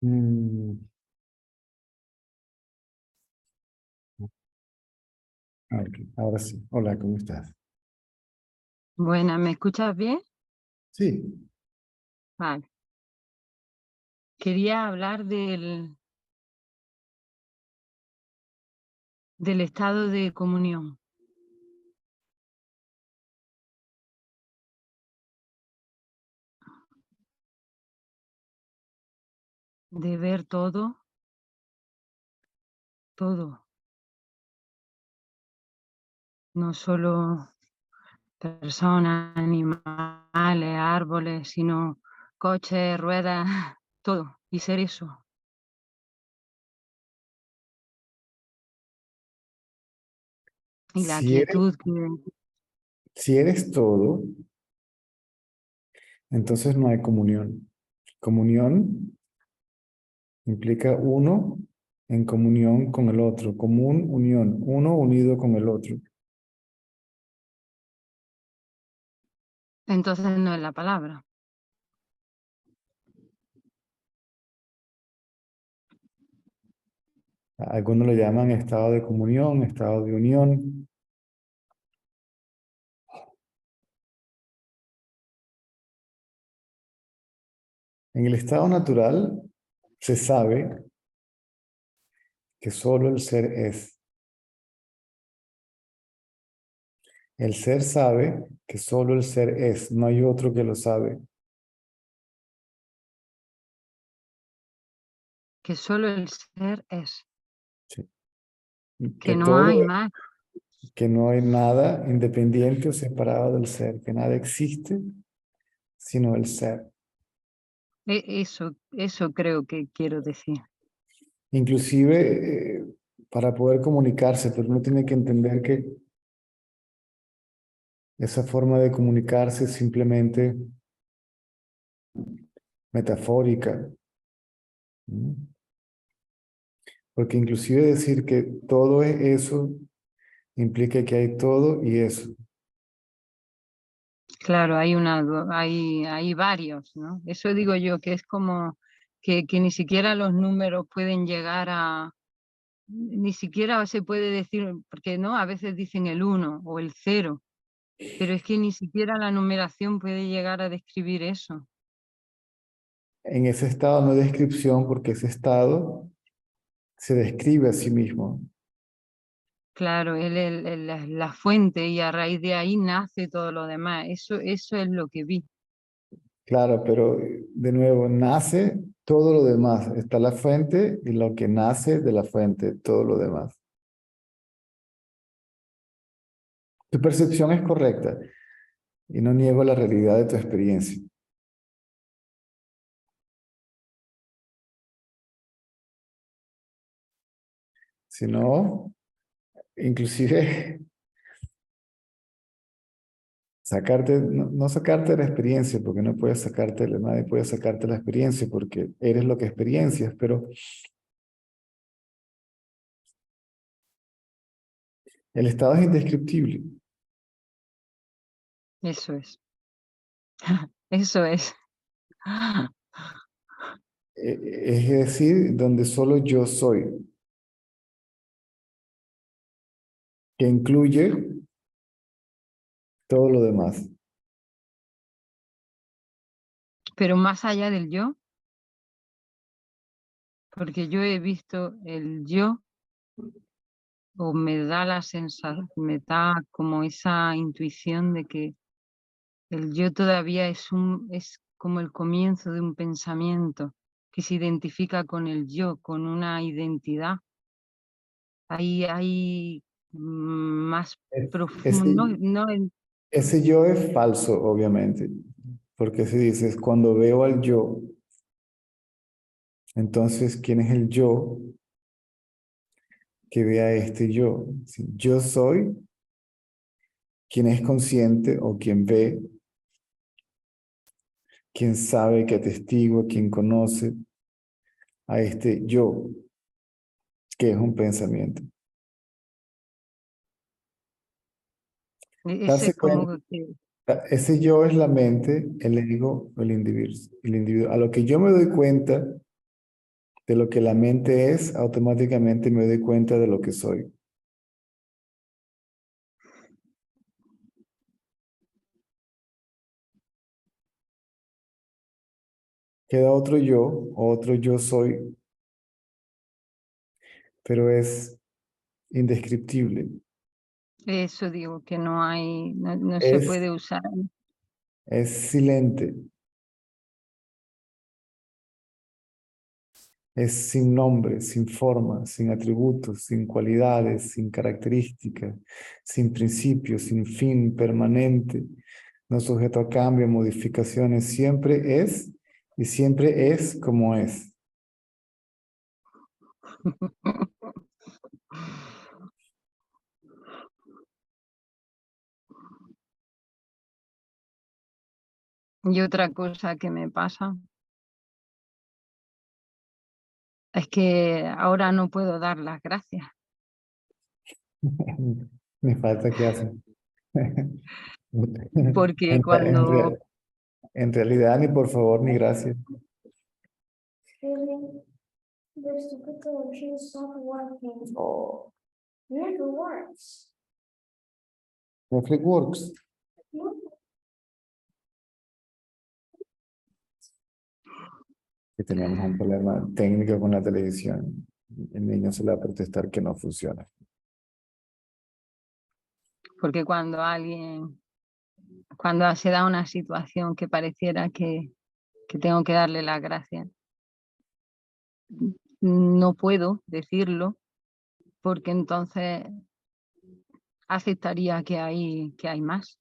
Mm, ok, ahora sí. Hola, ¿cómo estás? Buena, ¿me escuchas bien? Sí, Vale. Quería hablar del estado de comunión, de ver todo, todo, no solo personas, animales, árboles, sino coches, ruedas, todo, y ser eso. Y la si eres, quietud que, si eres todo, entonces no hay comunión. Comunión implica uno en comunión con el otro, común, unión, uno unido con el otro. entonces no es la palabra. Algunos lo llaman estado de comunión, estado de unión. En el estado natural se sabe que solo el ser es. El ser sabe que solo el ser es, no hay otro que lo sabe. Que solo el ser es, Sí. Que que no todo, hay más. que no hay nada independiente o separado del ser, que nada existe sino el ser. Eso creo que quiero decir. Inclusive para poder comunicarse, pero uno tiene que entender que esa forma de comunicarse es simplemente metafórica, ¿no? Porque inclusive decir que todo es eso implica que hay todo y eso. Claro, hay varios, ¿no? Eso digo yo, que es como que ni siquiera los números pueden llegar ni siquiera se puede decir, porque no, a veces dicen el uno o el cero, pero es que ni siquiera la numeración puede llegar a describir eso. En ese estado no hay descripción porque ese estado se describe a sí mismo. Claro, la fuente y a raíz de ahí nace todo lo demás. Eso es lo que vi. Claro, pero de nuevo, nace todo lo demás. Está la fuente y lo que nace de la fuente, todo lo demás. Tu percepción es correcta y no niego la realidad de tu experiencia. Sino, inclusive, sacarte, no sacarte la experiencia, porque no puedes sacarte, nadie puede sacarte la experiencia porque eres lo que experiencias, pero el estado es indescriptible. Eso es. Eso es. Es decir, donde solo yo soy, que incluye todo lo demás. Pero más allá del yo, porque yo he visto el yo o me da la sensación, me da como esa intuición de que el yo todavía es como el comienzo de un pensamiento que se identifica con el yo, con una identidad. Hay más profundo, Ese, ese yo es falso, obviamente, porque si dices, cuando veo al yo, entonces, ¿quién es el yo que ve a este yo? Si yo soy quien es consciente o quien ve, quien sabe, que atestigua, quien conoce a este yo, que es un pensamiento. ese Darse es como cuenta, que, ese yo es la mente, el ego, el individuo. A lo que yo me doy cuenta de lo que la mente es, automáticamente me doy cuenta de lo que soy. Queda otro yo soy, pero es indescriptible. Eso digo, que no hay, no se Es, puede usar. es silente, es sin nombre, sin forma, sin atributos, sin cualidades, sin características, sin principios, sin fin, permanente, no sujeto a cambio, modificaciones, siempre es y siempre es como es. Y otra cosa que me pasa es que ahora no puedo dar las gracias, Me falta que hacen. porque En, re- en cuando, re- en realidad, ni por favor, ni gracias. Really, the stupid machine stopped working. Oh, Never works. Reflex Works. Que teníamos un problema técnico con la televisión. El niño se le va a protestar que no funciona. porque cuando se da una situación que pareciera que tengo que darle las gracias, no puedo decirlo porque entonces aceptaría que hay más.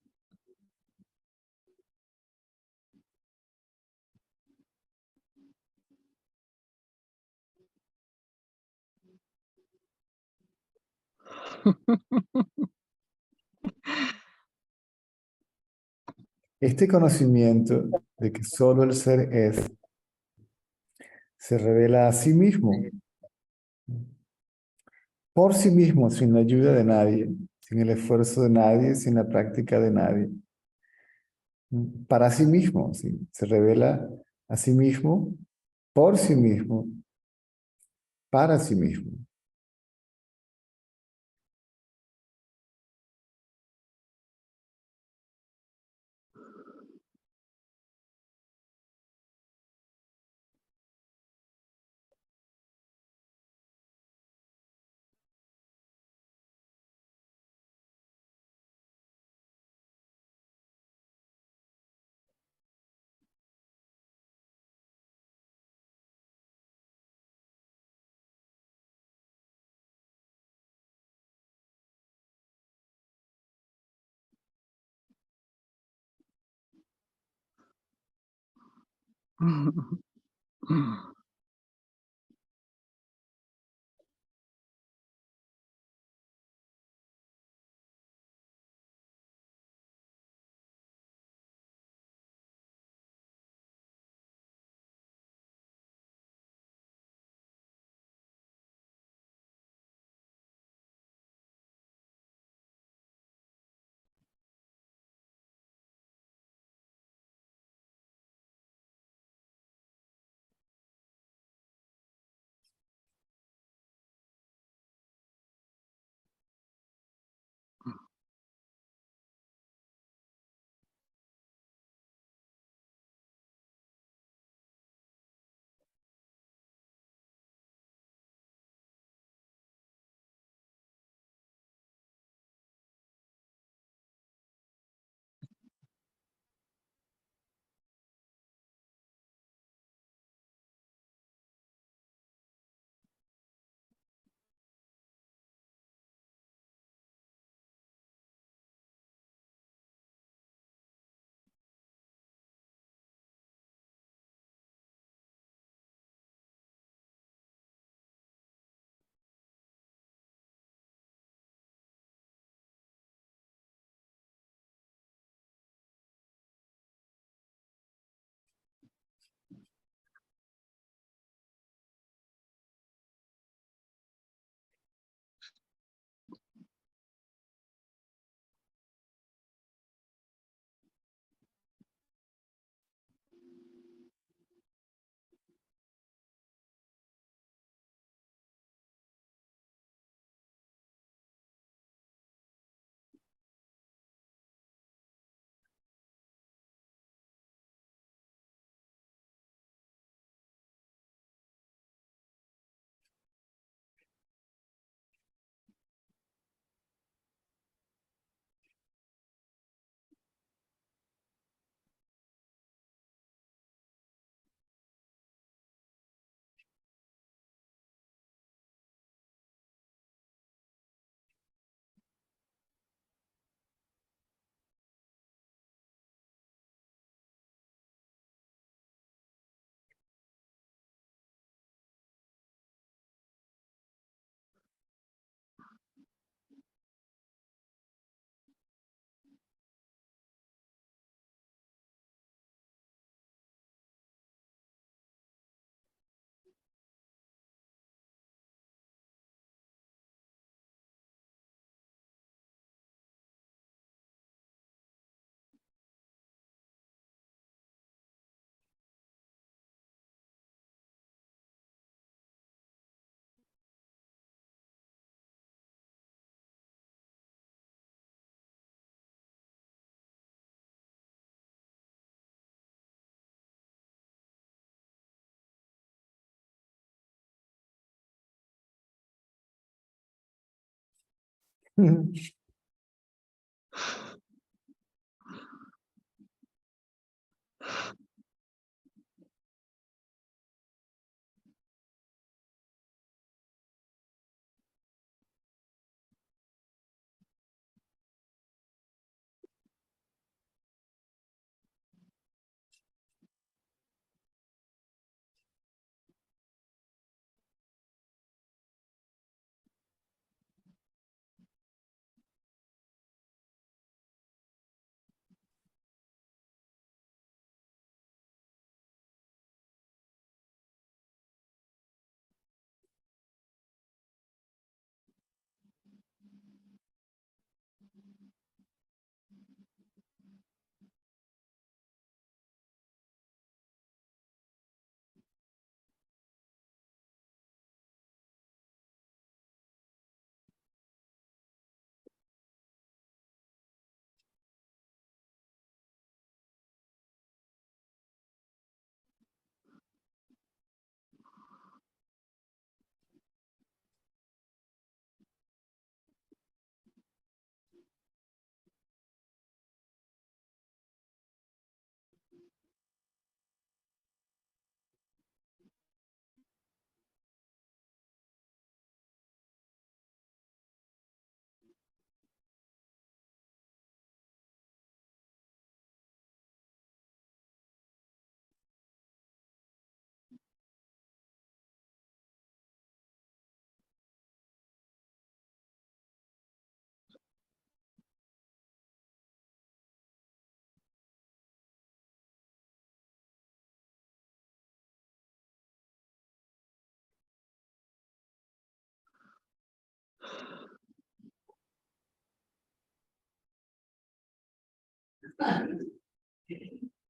Este conocimiento de que solo el ser es, se revela a sí mismo, por sí mismo, sin la ayuda de nadie, sin el esfuerzo de nadie, sin la práctica de nadie. Para sí mismo, ¿sí? Se revela a sí mismo, por sí mismo, para sí mismo.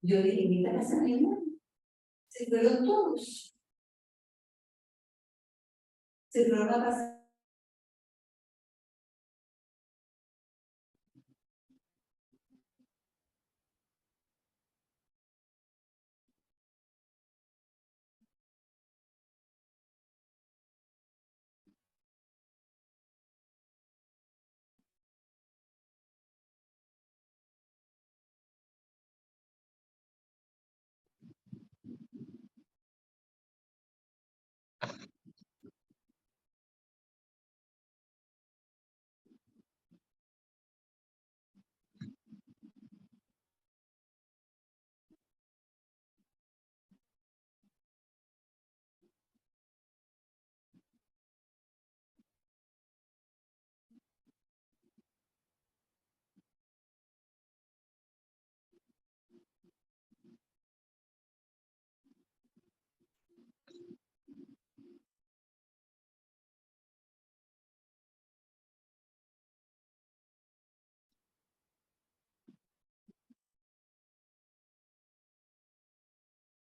Yo dije, mira la casa de mi hermano. Se fueron todos. Se fueron a casa.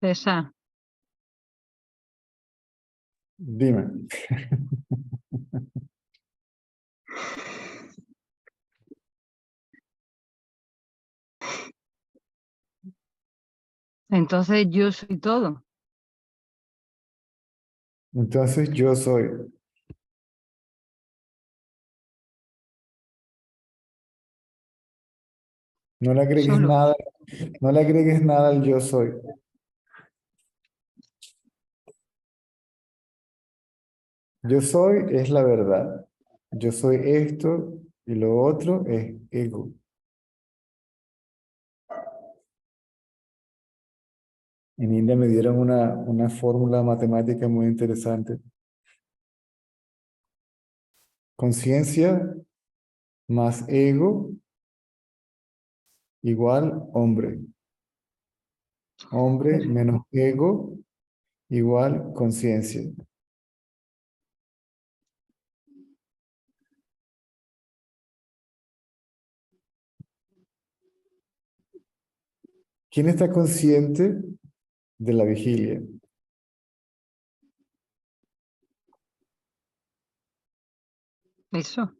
César, Dime. entonces yo soy todo. Entonces yo soy. No le agregues Solo. nada, no le agregues nada al yo soy. Yo soy es la verdad. Yo soy esto y lo otro es ego. En India me dieron una fórmula matemática muy interesante. Conciencia más ego igual hombre. Hombre menos ego igual conciencia. ¿Quién está consciente de la vigilia? Eso,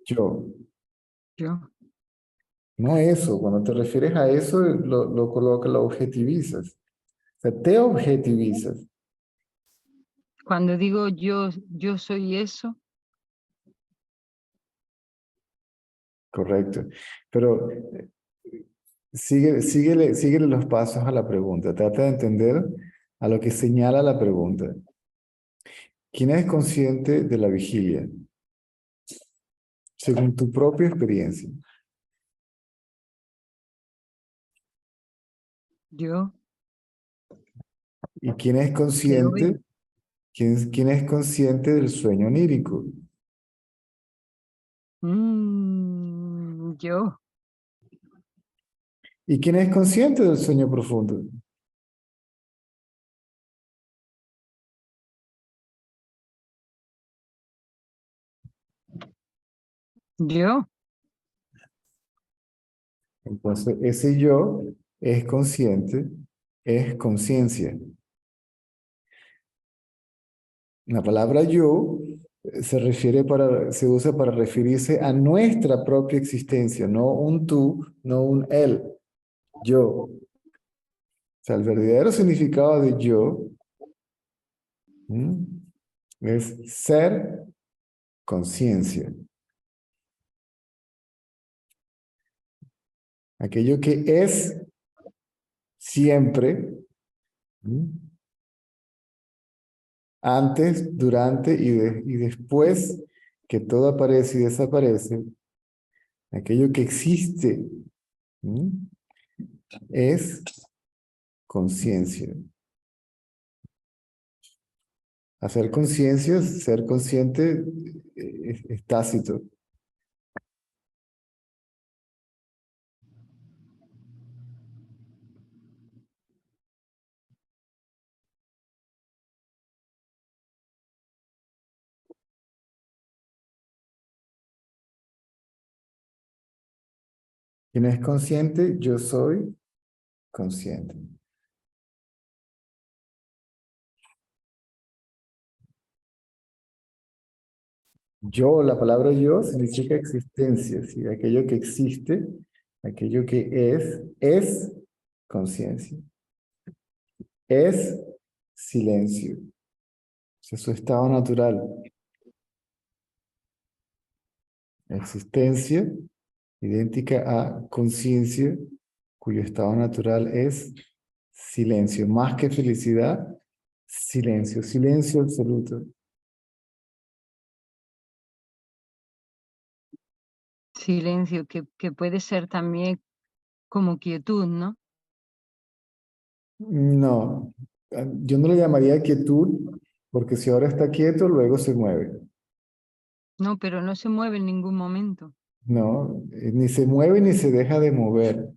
Yo. yo. No eso. Cuando te refieres a eso, lo colocas, lo objetivizas. O sea, te objetivizas. Cuando digo yo soy eso, correcto. Pero síguele los pasos a la pregunta. Trata de entender a lo que señala la pregunta. ¿Quién es consciente de la vigilia? Según tu propia experiencia. Yo, ¿Y quién es de hoy, consciente? ¿Quién es consciente del sueño onírico? yo, ¿Y quién es consciente del sueño profundo? yo, Entonces, ese yo es consciente, es conciencia. La palabra yo se usa para referirse a nuestra propia existencia, no un tú, no un él, yo. O sea, el verdadero significado de yo es ser conciencia. Aquello que es siempre, ¿m? Antes, durante y después que todo aparece y desaparece, aquello que existe, ¿m? Es conciencia. Hacer conciencia, ser consciente, es tácito. ¿Quién es consciente? Yo soy consciente. Yo, la palabra yo significa existencia, ¿sí? Aquello que existe, aquello que es conciencia. Es silencio. Es su estado natural. Existencia idéntica a conciencia, cuyo estado natural es silencio. Más que felicidad, silencio. Silencio absoluto. silencio, que puede ser también como quietud, ¿no? No, yo no le llamaría quietud, porque si ahora está quieto, luego se mueve. No, pero no se mueve en ningún momento. No, ni se mueve ni se deja de mover.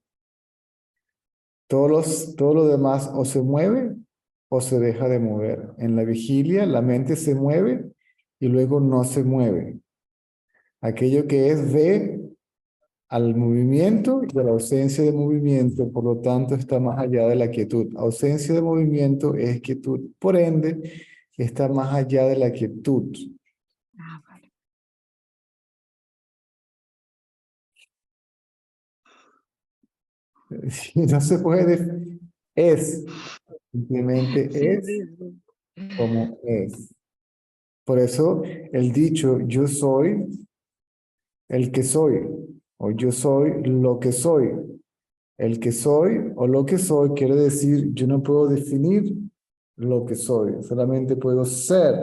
Todo lo demás o se mueve o se deja de mover. En la vigilia la mente se mueve y luego no se mueve. Aquello que es ve al movimiento y a la ausencia de movimiento, por lo tanto está más allá de la quietud. Ausencia de movimiento es quietud, por ende está más allá de la quietud. Ah, vale. No se puede, es, simplemente Sí, es sí, sí. como es. Por eso el dicho yo soy el que soy, o yo soy lo que soy. El que soy o lo que soy quiere decir yo no puedo definir lo que soy, solamente puedo ser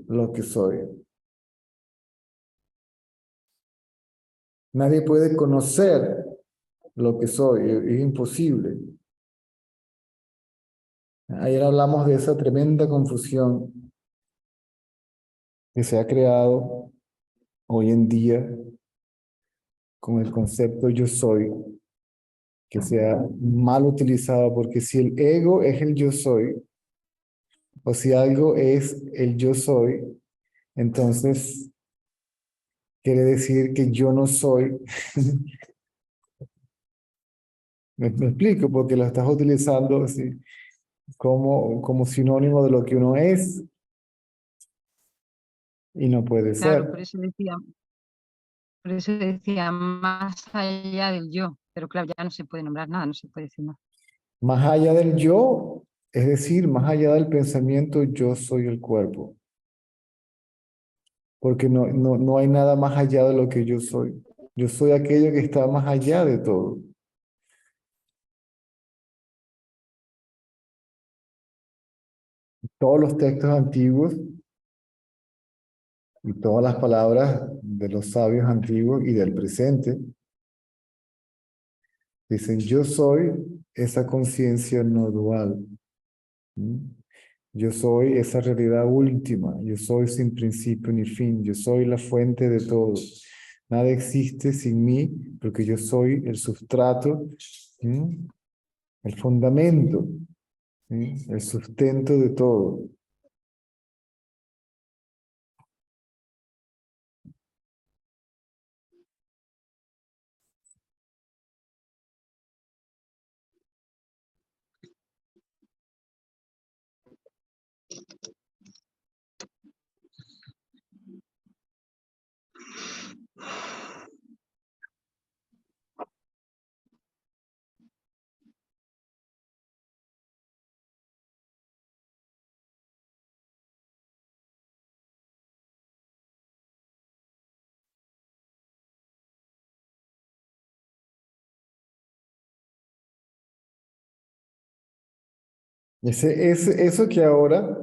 lo que soy. Nadie puede conocer lo que soy, es imposible. Ayer hablamos de esa tremenda confusión que se ha creado hoy en día con el concepto yo soy, que se ha mal utilizado, porque si el ego es el yo soy, o si algo es el yo soy, entonces quiere decir que yo no soy. Me explico, porque lo estás utilizando así, como sinónimo de lo que uno es y no puede Claro, ser. por eso decía más allá del yo, pero claro, ya no se puede nombrar nada, no se puede decir nada. Más allá del yo, es decir, más allá del pensamiento, yo soy el cuerpo. Porque no hay nada más allá de lo que yo soy. Yo soy aquello que está más allá de todo. Todos los textos antiguos y todas las palabras de los sabios antiguos y del presente dicen, yo soy esa conciencia no dual. ¿Mm? Yo soy esa realidad última. Yo soy sin principio ni fin. Yo soy la fuente de todo. Nada existe sin mí porque yo soy el sustrato, ¿mm? El fundamento, ¿sí? El sustento de todo. Eso que ahora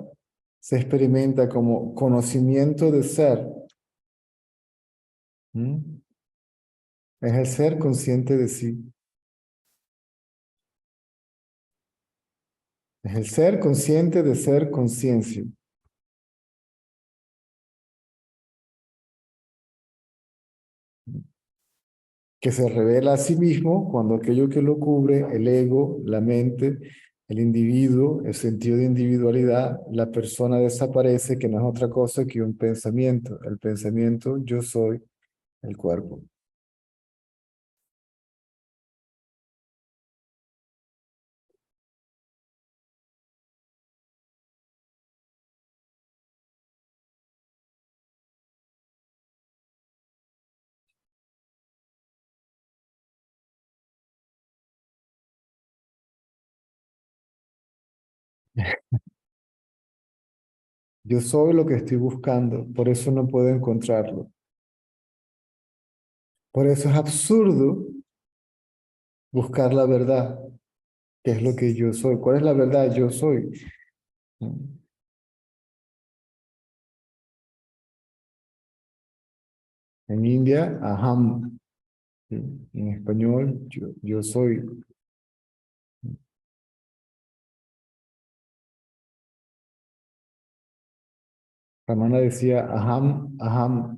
se experimenta como conocimiento de ser, ¿mm? Es el ser consciente de sí. Es el ser consciente de ser conciencia, que se revela a sí mismo cuando aquello que lo cubre, el ego, la mente, el individuo, el sentido de individualidad, la persona desaparece, que no es otra cosa que un pensamiento. El pensamiento, yo soy el cuerpo. Yo soy lo que estoy buscando, por eso no puedo encontrarlo. Por eso es absurdo buscar la verdad, que es lo que yo soy. ¿Cuál es la verdad? Yo soy. En India, aham. En español, yo soy. Ramana decía, aham, aham.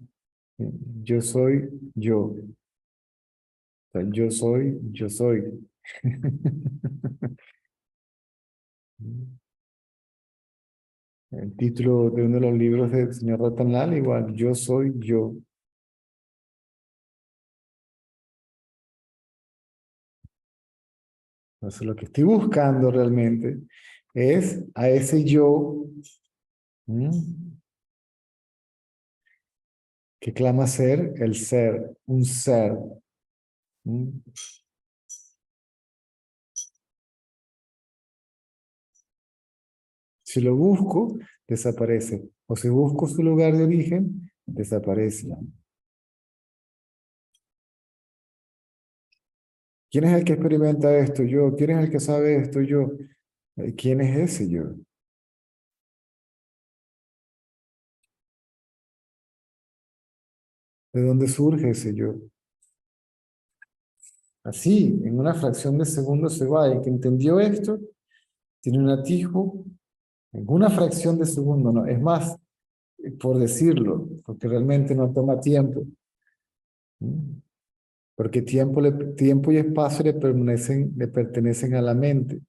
Yo soy yo. O sea, yo soy, yo soy. El título de uno de los libros del señor Ratanlal, igual, yo soy yo. Entonces, lo que estoy buscando realmente es a ese yo, ¿m? Que clama ser, un ser. ¿M? Si lo busco, desaparece. O si busco su lugar de origen, desaparece. ¿Quién es el que experimenta esto? Yo. ¿Quién es el que sabe esto? Yo. ¿Quién es ese yo? ¿De dónde surge ese yo? Así, en una fracción de segundo se va. El que entendió esto tiene un atisbo en una fracción de segundo, ¿no? Es más, por decirlo, porque realmente no toma tiempo. ¿Mm? Porque tiempo y espacio le pertenecen a la mente.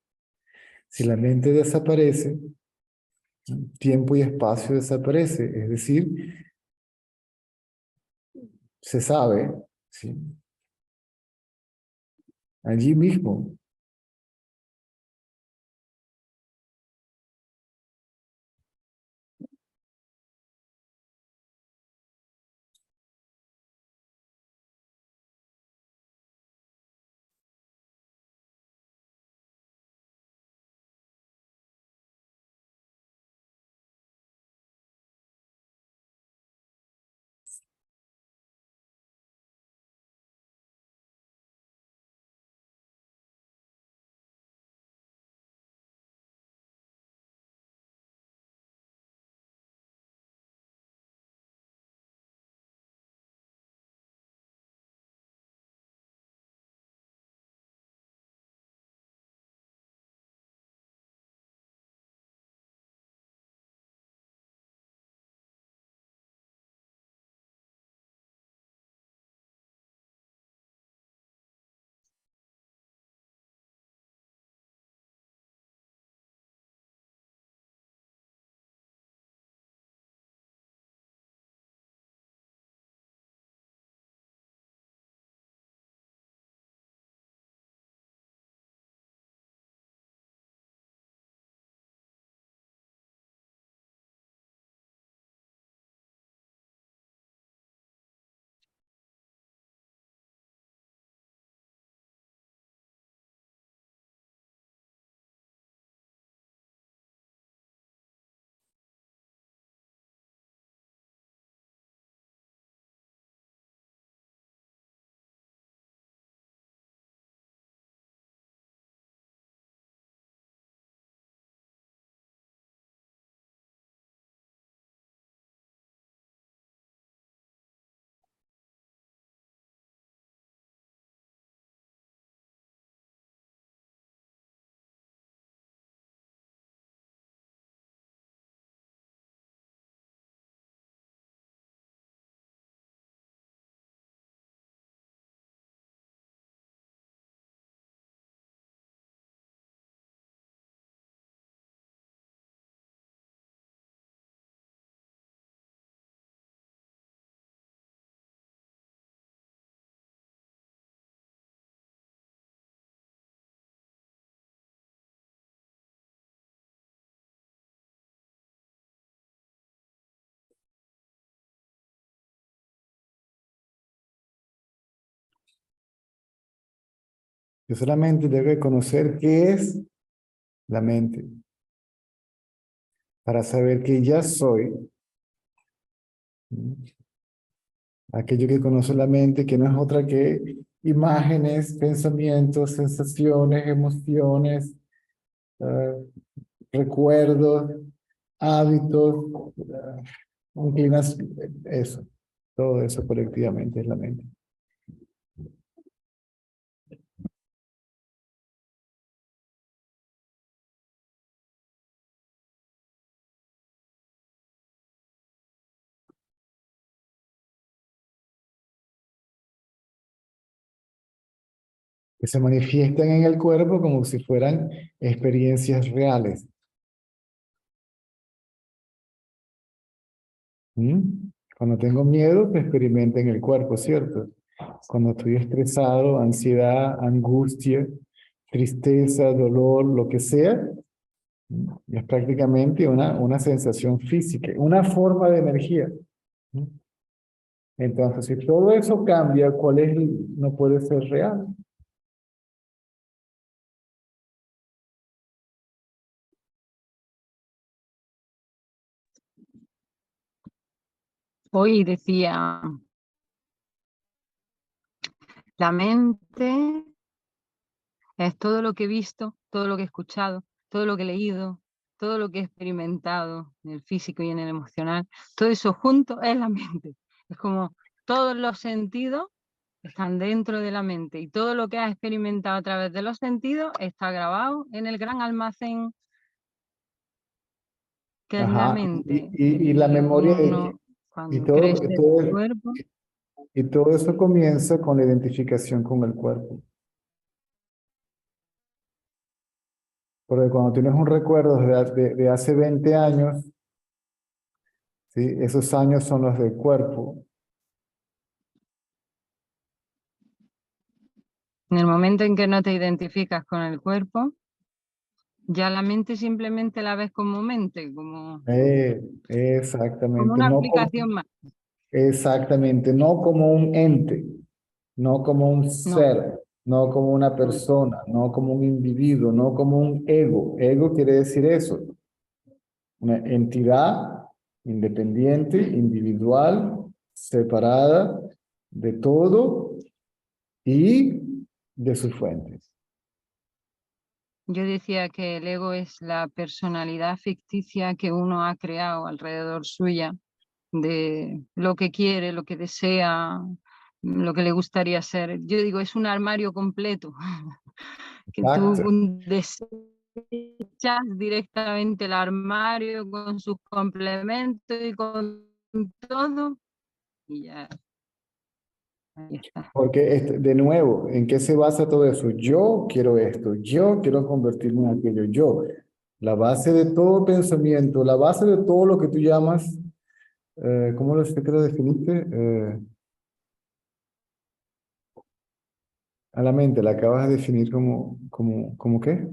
Si la mente desaparece, tiempo y espacio desaparece. Es decir, se sabe, ¿sí? Allí mismo. Yo solamente debo conocer qué es la mente para saber que ya soy aquello que conoce la mente, que no es otra que imágenes, pensamientos, sensaciones, emociones, eh, recuerdos, hábitos, eso. Todo eso colectivamente es la mente. Que se manifiestan en el cuerpo como si fueran experiencias reales. ¿Mm? Cuando tengo miedo, se experimenta en el cuerpo, ¿cierto? Cuando estoy estresado, ansiedad, angustia, tristeza, dolor, lo que sea, es prácticamente una sensación física, una forma de energía. ¿Mm? Entonces, si todo eso cambia, ¿cuál es no puede ser real? Hoy decía, la mente es todo lo que he visto, todo lo que he escuchado, todo lo que he leído, todo lo que he experimentado en el físico y en el emocional. Todo eso junto es la mente. Es como todos los sentidos están dentro de la mente y todo lo que has experimentado a través de los sentidos está grabado en el gran almacén que es la Ajá, mente. y la Y memoria de uno, y cuando todo, crece el cuerpo, y todo eso comienza con la identificación con el cuerpo. Porque cuando tienes un recuerdo de hace 20 años, ¿sí? Esos años son los del cuerpo. en el momento en que no te identificas con el cuerpo, ya la mente simplemente la ves como mente, como Exactamente, una aplicación más. exactamente, no como un ente, no como un No, ser, no como una no. persona, no como un individuo, no como un ego. Ego quiere decir eso, una entidad independiente, individual, separada de todo y de sus fuentes. Yo decía que el ego es la personalidad ficticia que uno ha creado alrededor suya, de lo que quiere, lo que desea, lo que le gustaría ser. Yo digo, es un armario completo, que tú Exacto. desechas directamente el armario con sus complementos y con todo, y ya, ahí está. Porque, de nuevo, ¿en qué se basa todo eso? Yo quiero esto, yo quiero convertirme en aquello, yo. La base de todo pensamiento, la base de todo lo que tú llamas, ¿cómo qué lo definiste? A la mente, la acabas de definir como qué?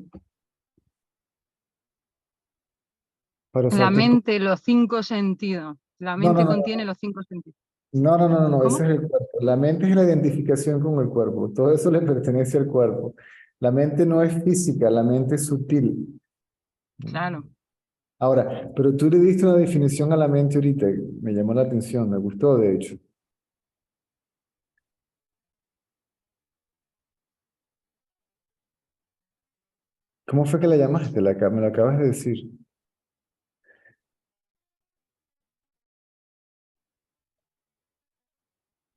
Para La usarte. mente, los cinco sentidos. La No, no, mente no, contiene los cinco sentidos. no, ese ¿Cómo? es el cuerpo. La mente es la identificación con el cuerpo. Todo eso le pertenece al cuerpo. La mente no es física, la mente es sutil. Claro. Ahora, pero tú le diste una definición a la mente ahorita, me llamó la atención, me gustó de hecho. ¿Cómo fue que la llamaste? Me lo acabas de decir.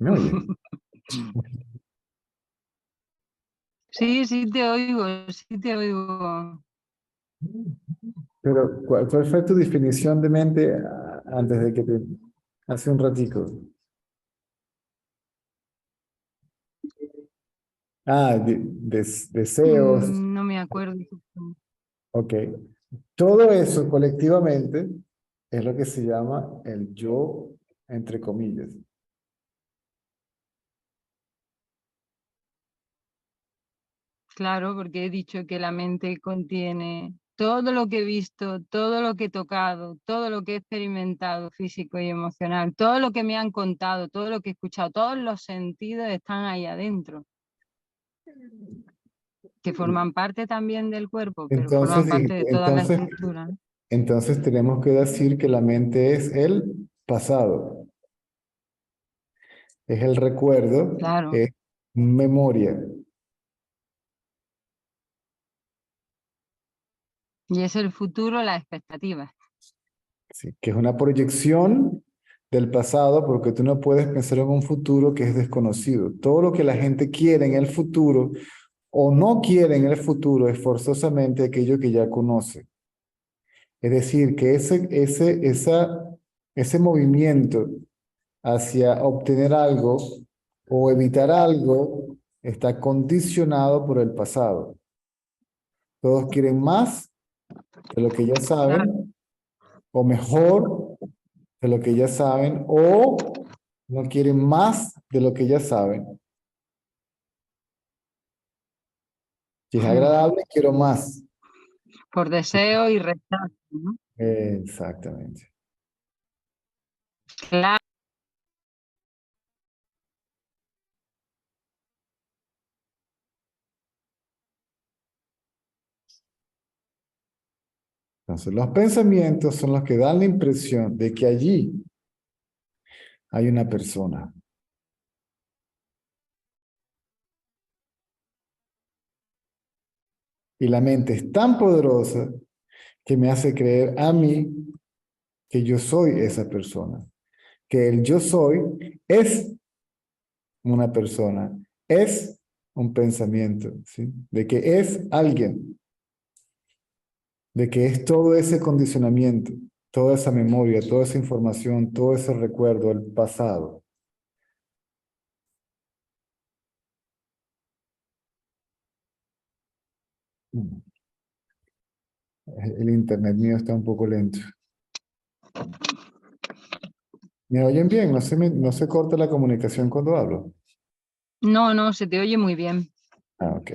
¿Me oyes? Sí, sí te oigo, sí te oigo. Pero, ¿cuál fue tu definición de mente antes de que hace un ratico? Ah, deseos, No me acuerdo. ok. Todo eso colectivamente es lo que se llama el yo, entre comillas. Claro, porque he dicho que la mente contiene todo lo que he visto, todo lo que he tocado, todo lo que he experimentado físico y emocional, todo lo que me han contado, todo lo que he escuchado, todos los sentidos están ahí adentro. que forman parte también del cuerpo, pero Entonces, forman parte de toda la estructura, ¿no? entonces tenemos que decir que la mente es el pasado, es el recuerdo, Claro, es memoria. y es el futuro, la expectativa. ¿Sí? Que es una proyección del pasado, porque tú no puedes pensar en un futuro que es desconocido. Todo lo que la gente quiere en el futuro o no quiere en el futuro es forzosamente aquello que ya conoce. Es decir, que ese movimiento hacia obtener algo o evitar algo está condicionado por el pasado. Todos quieren más de lo que ya Claro. saben o mejor de lo que ya saben o no quieren más de lo que ya saben. Si es agradable, quiero más. Por deseo y rechazo, ¿no? Exactamente. Claro. Entonces, los pensamientos son los que dan la impresión de que allí hay una persona. Y la mente es tan poderosa que me hace creer a mí que yo soy esa persona. Que el yo soy es una persona, es un pensamiento, ¿sí? De que es alguien, de que es todo ese condicionamiento, toda esa memoria, toda esa información, todo ese recuerdo del pasado. El internet mío está un poco lento. ¿Me oyen bien? No se corta la comunicación cuando hablo. No, no, se te oye muy bien. Ah, ok.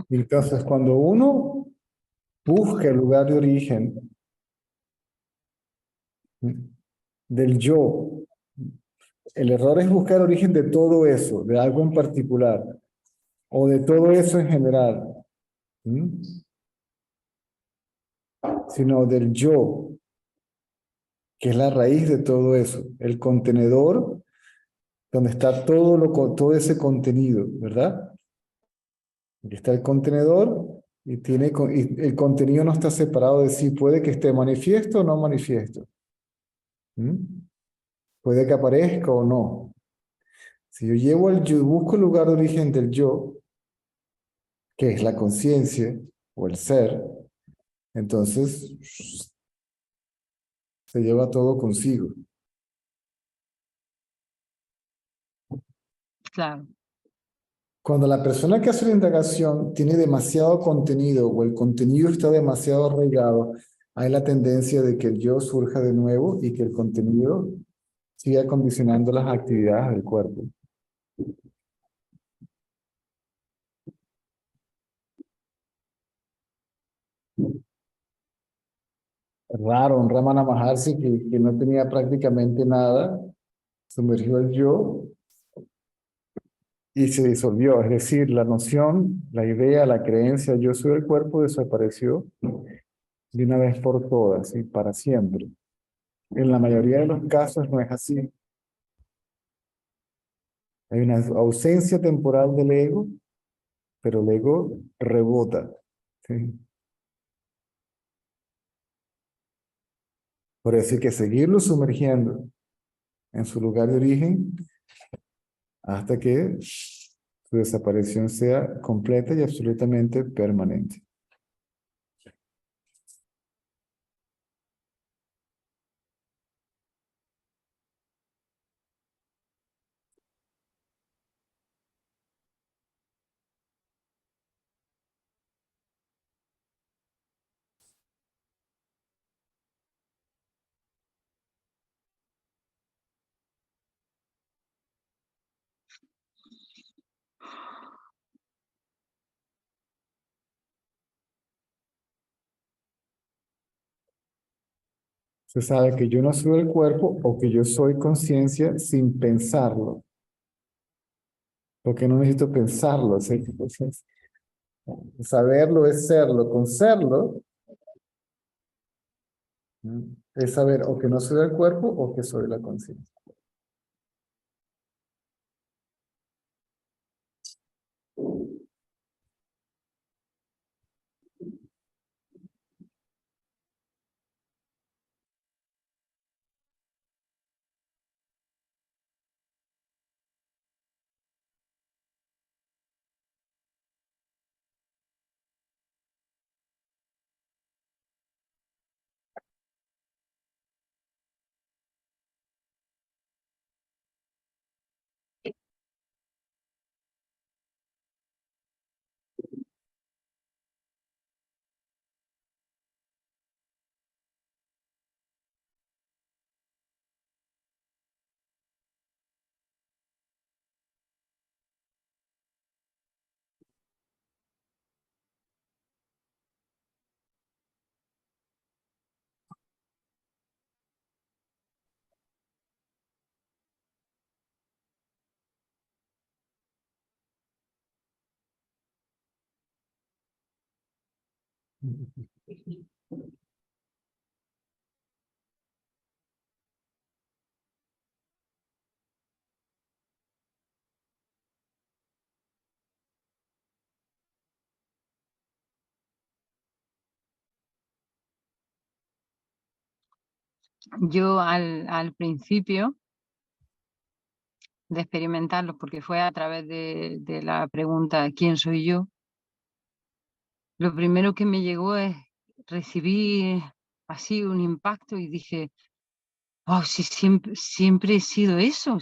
Entonces, cuando uno busca el lugar de origen del yo, el error es buscar el origen de todo eso, de algo en particular, o de todo eso en general, ¿sí? Sino del yo, que es la raíz de todo eso, el contenedor donde está todo ese contenido, ¿verdad? Aquí está el contenedor y el contenido no está separado de sí, puede que esté manifiesto o no manifiesto. ¿Mm? Puede que aparezca o no. Si yo llevo el yo, busco el lugar de origen del yo, que es la conciencia o el ser, entonces se lleva todo consigo. Claro, Cuando la persona que hace la indagación tiene demasiado contenido o el contenido está demasiado arraigado, hay la tendencia de que el yo surja de nuevo y que el contenido siga condicionando las actividades del cuerpo. Raro, un Ramana Maharshi que no tenía prácticamente nada, sumergió el yo y se disolvió. Es decir, la noción, la idea, la creencia, yo soy el cuerpo, desapareció de una vez por todas y para siempre. En la mayoría de los casos no es así. Hay una ausencia temporal del ego, pero el ego rebota. ¿Sí? Por eso hay que seguirlo sumergiendo en su lugar de origen hasta que su desaparición sea completa y absolutamente permanente. Se sabe que yo no soy el cuerpo o que yo soy conciencia sin pensarlo, porque no necesito pensarlo. ¿Sí? Entonces, saberlo es serlo. Con serlo, ¿no? Es saber o que no soy el cuerpo o que soy la conciencia. yo al principio de experimentarlo, porque fue a través de la pregunta ¿quién soy yo? Lo primero que me llegó es recibí así un impacto y dije, oh, sí, siempre he sido eso.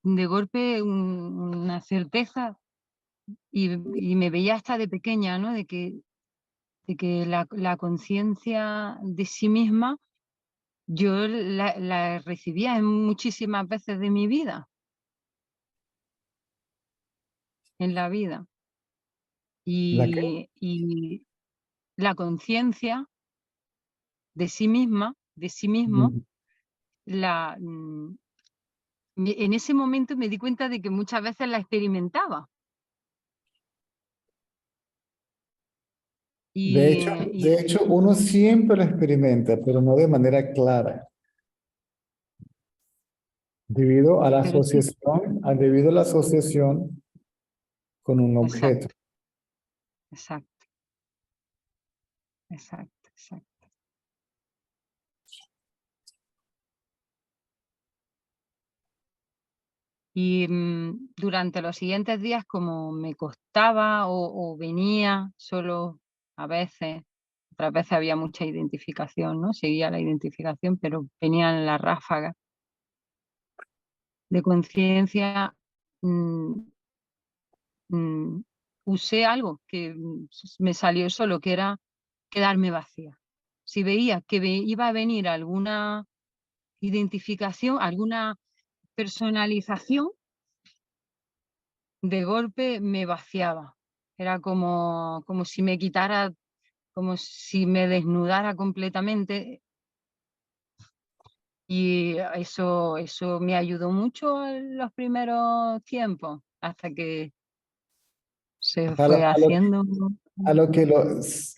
De golpe una certeza y me veía hasta de pequeña, ¿no? De que la conciencia de sí misma yo la recibía en muchísimas veces de mi vida, en la vida. ¿La qué? Y la conciencia de sí misma, de sí mismo, Ujú. la, en ese momento me di cuenta de que muchas veces la experimentaba. Y De hecho, uno siempre lo experimenta, pero no de manera clara, debido a la pero sí, asociación, debido a la asociación con un objeto. exacto, exacto, exacto, exacto. Y durante los siguientes días, como me costaba o venía solo a veces, otras veces había mucha identificación, ¿no? Seguía la identificación, pero venían las ráfagas de conciencia. mm, mm, Usé algo que me salió solo, que era quedarme vacía. Si veía que iba a venir alguna identificación, alguna personalización, de golpe me vaciaba. Era como si me quitara, como si me desnudara completamente, y eso me ayudó mucho en los primeros tiempos, hasta que se A lo, fue a lo- haciendo. a lo que lo,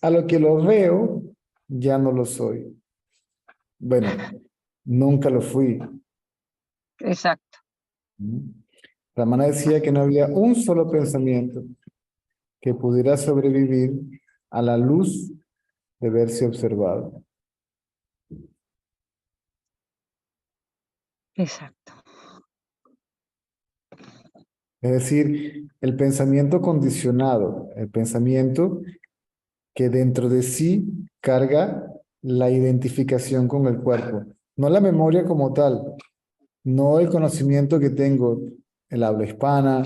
a lo que lo veo, ya no lo soy. Bueno, nunca lo fui. Exacto. La hermana decía que no había un solo pensamiento que pudiera sobrevivir a la luz de verse observado. Exacto. Es decir, el pensamiento condicionado, el pensamiento que dentro de sí carga la identificación con el cuerpo, no la memoria como tal, no el conocimiento que tengo, el habla hispana,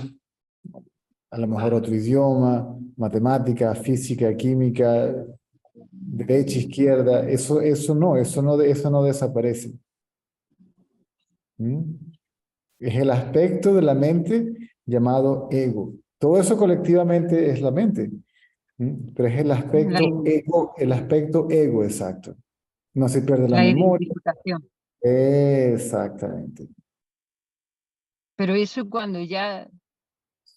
a lo mejor otro idioma, matemática, física, química, derecha, izquierda, eso no desaparece. ¿Mm? Es el aspecto de la mente llamado ego. Todo eso colectivamente es la mente, pero es La, el aspecto ego exacto. No se pierde la la memoria. identificación. Exactamente. Pero eso, cuando ya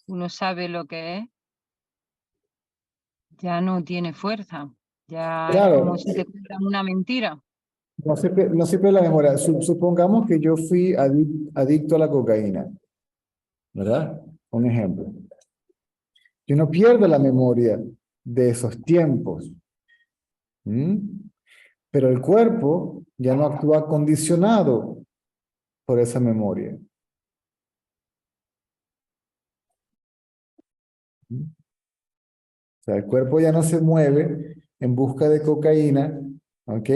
uno sabe lo que es, ya no tiene fuerza. Ya es como Claro, si te cuentan una mentira. no se pierde la memoria. Supongamos que yo fui adicto a la cocaína, ¿verdad? Un ejemplo. Yo no pierdo la memoria de esos tiempos, ¿m? Pero el cuerpo ya no actúa condicionado por esa memoria. O sea, el cuerpo ya no se mueve en busca de cocaína, ¿ok?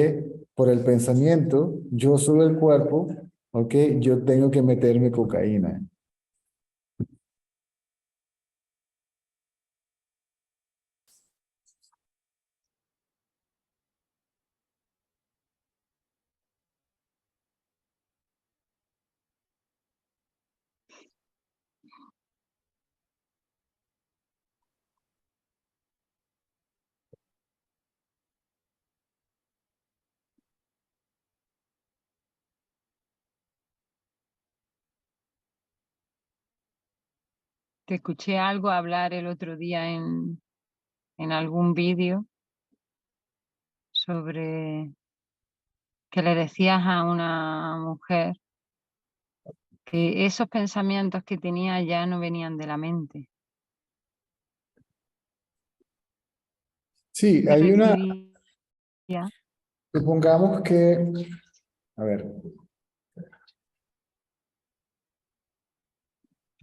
Por el pensamiento, yo soy el cuerpo, ¿ok? Yo tengo que meterme cocaína. Te escuché algo hablar el otro día en algún vídeo sobre que le decías a una mujer que esos pensamientos que tenía ya no venían de la mente, Sí, que hay una, recibía. supongamos que, a ver,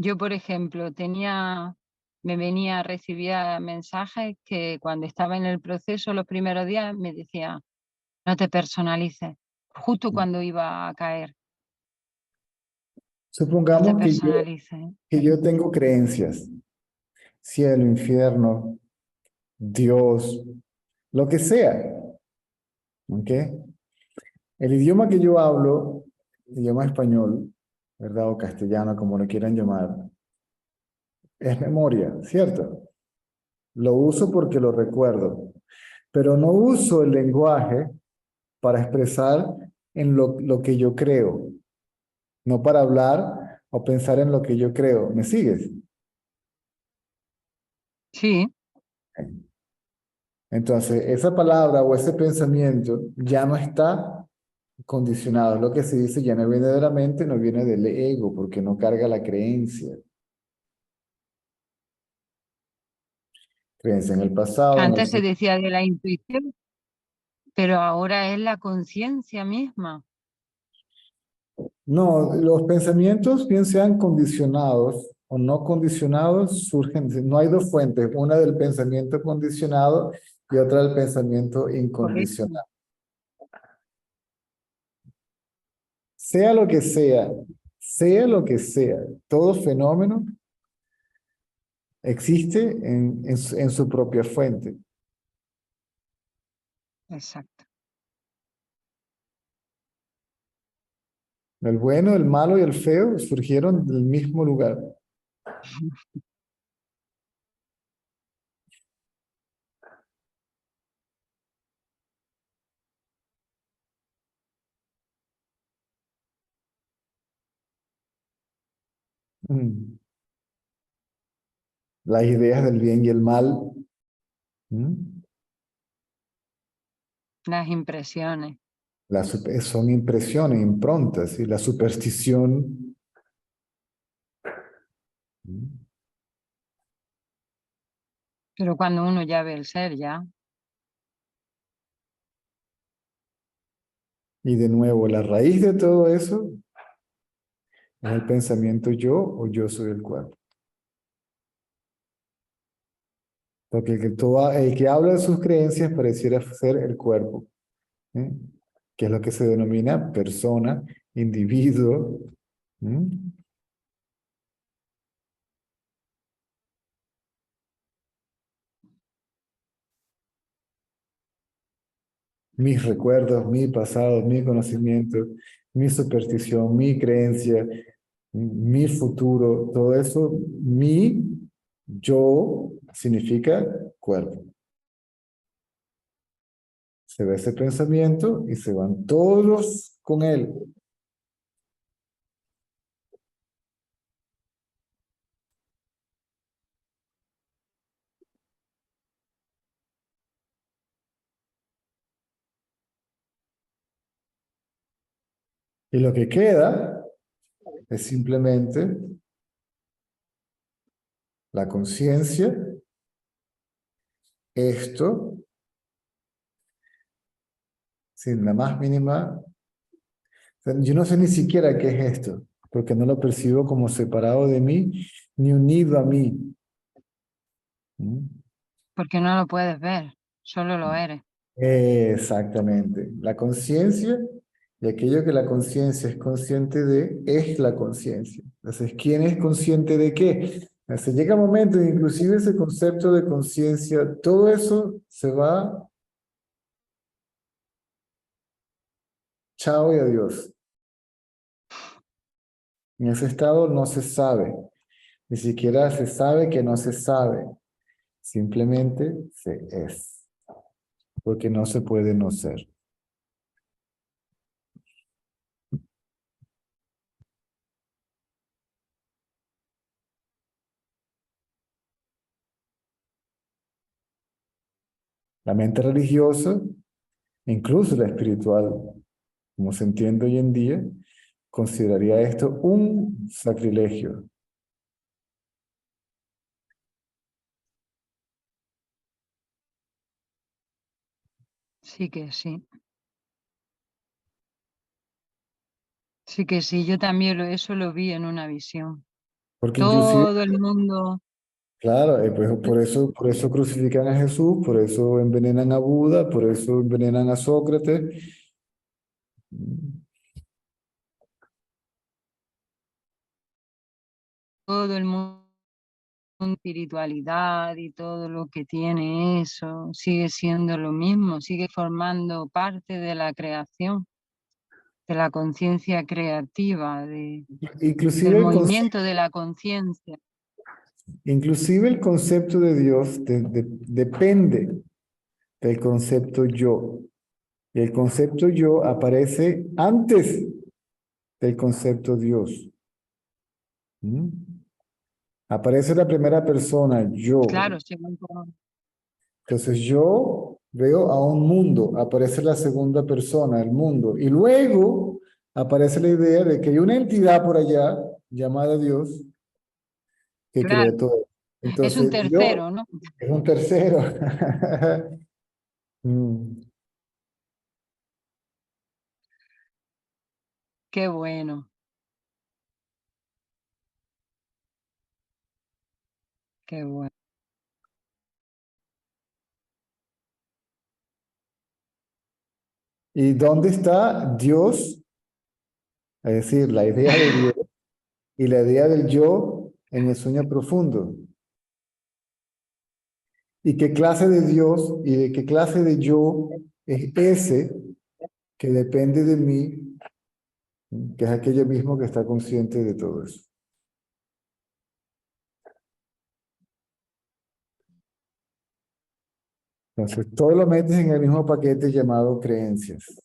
Yo, por ejemplo, recibía mensajes que cuando estaba en el proceso los primeros días me decía: no te personalices, justo cuando iba a caer, no te supongamos personalices. que yo tengo creencias, cielo, infierno, Dios, lo que sea, ¿ok? El idioma que yo hablo, idioma español, ¿verdad? O castellano, como lo quieran llamar, es memoria, ¿cierto? Lo uso porque lo recuerdo, pero no uso el lenguaje para expresar en lo que yo creo, no para hablar o pensar en lo que yo creo. ¿Me sigues? Sí, Entonces, esa palabra o ese pensamiento ya no está condicionado. Lo que se dice ya no viene de la mente, no viene del ego, porque no carga la creencia. Creencia en el pasado, en el antes se decía de la intuición, pero ahora es la conciencia misma. No, los pensamientos, bien sean condicionados o no condicionados, surgen, no hay dos fuentes, una del pensamiento condicionado y otra del pensamiento Correcto. incondicional. Sea lo que sea lo que sea, todo fenómeno existe en su propia fuente. Exacto. El bueno, el malo y el feo surgieron del mismo lugar. Mm. Las ideas del bien y el mal. Mm. Las impresiones. Son impresiones, improntas, y la superstición. Mm. Pero cuando uno ya ve el ser, ya. Y de nuevo, la raíz de todo eso es el pensamiento yo o yo soy el cuerpo. Porque el que habla de sus creencias pareciera ser el cuerpo, ¿eh? Que es lo que se denomina persona, individuo. ¿Mm? Mis recuerdos, mi pasado, mi conocimiento, mi superstición, mi creencia, mi futuro, todo eso, yo, significa cuerpo. Se ve ese pensamiento y se van todos con él. Y lo que queda es simplemente la conciencia, esto, sin la más mínima. Yo no sé ni siquiera qué es esto, porque no lo percibo como separado de mí, ni unido a mí. ¿Mm? Porque no lo puedes ver, solo lo eres. Exactamente. La conciencia y aquello que la conciencia es consciente de es la conciencia. Entonces, ¿quién es consciente de qué? Entonces, llega un momento, inclusive ese concepto de conciencia, todo eso se va, chao y adiós. En ese estado no se sabe, ni siquiera se sabe que no se sabe, simplemente se es, porque no se puede no ser. La mente religiosa, incluso la espiritual, como se entiende hoy en día, consideraría esto un sacrilegio. Sí que sí. Sí que sí, yo también eso lo vi en una visión. Porque inclusive, Todo el mundo, claro, pues por eso crucifican a Jesús, por eso envenenan a Buda, por eso envenenan a Sócrates. todo el mundo, espiritualidad y todo lo que tiene eso, sigue siendo lo mismo, sigue formando parte de la creación, de la conciencia creativa, del Inclusive movimiento de la conciencia. inclusive el concepto de Dios depende del concepto yo. Y el concepto yo aparece antes del concepto Dios. ¿Mm? Aparece la primera persona, yo. Claro, según Entonces yo veo a un mundo, aparece la segunda persona, el mundo. Y luego aparece la idea de que hay una entidad por allá llamada Dios que claro, creó todo. es un Entonces yo tercero, ¿no? es un tercero. Mm. Qué bueno. Qué bueno. ¿Y dónde está Dios? Es decir, la idea de Dios y la idea del yo en el sueño profundo. ¿Y qué clase de Dios y de qué clase de yo es ese que depende de mí, que es aquello mismo que está consciente de todo eso? Entonces, todo lo metes en el mismo paquete llamado creencias.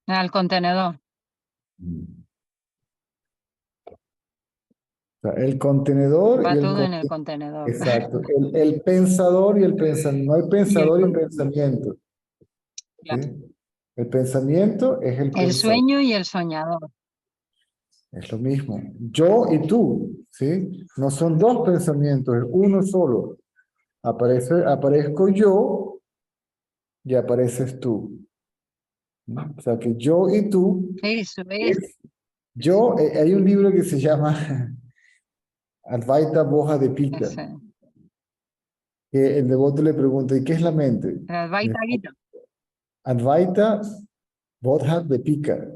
Al contenedor. O sea, el contenedor Va y todo en el contenedor. exacto, el pensador y el pensamiento. No hay Y el, pensador y pensamiento. ¿Sí? claro, El pensamiento es el el pensador. sueño y el soñador. Es lo mismo. Yo y tú, ¿sí? No son dos pensamientos, es uno solo. Aparezco yo y apareces tú. ¿No? O sea que yo y tú, Eso es. hay un libro que se llama Advaita Boja de Pica, Ese. que el devoto le pregunta, ¿y qué es la mente? El Vaita Gita. Advaita Bodha de Pica,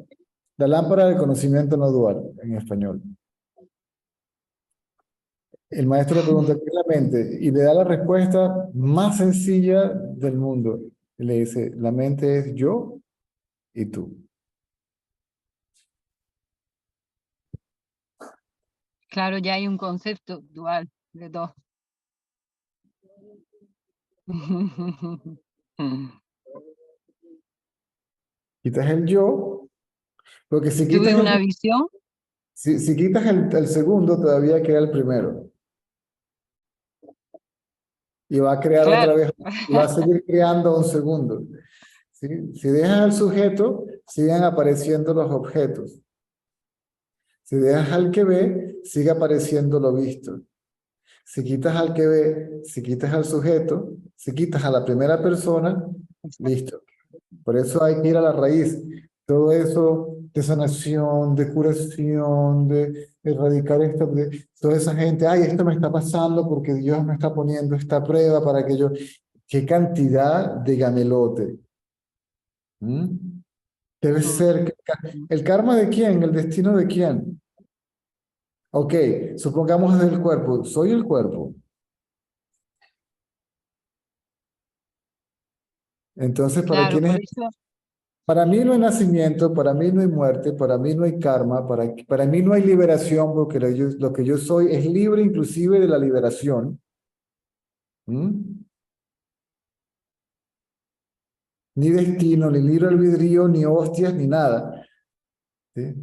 la lámpara del conocimiento no dual en español. El maestro le pregunta, ¿qué es la mente? Y le da la respuesta más sencilla del mundo. Y le dice, la mente es yo y tú. Claro, ya hay un concepto dual de dos. Quitas el yo, porque si Tuve quitas una visión, si quitas el segundo, todavía queda el primero. Y va a crear otra claro. vez, y va a seguir creando un segundo. ¿Sí? Si dejas al sujeto, siguen apareciendo los objetos. Si dejas al que ve, sigue apareciendo lo visto. Si quitas al que ve, si quitas al sujeto, si quitas a la primera persona, listo. Por eso hay que ir a la raíz. Todo eso de sanación, de curación, de erradicar esto, de toda esa gente, ay, esto me está pasando porque Dios me está poniendo esta prueba para que yo... ¿Qué cantidad de gamelote? ¿Mm? Debe ser... ¿El karma de quién? ¿El destino de quién? Ok, supongamos del cuerpo. Soy el cuerpo. Entonces, ¿para Claro, quién por es? eso, Para mí no hay nacimiento, para mí no hay muerte, para mí no hay karma, para mí no hay liberación, porque lo que yo soy es libre inclusive de la liberación. ¿Mm? Ni destino, ni libre albedrío, ni hostias, ni nada. ¿Sí?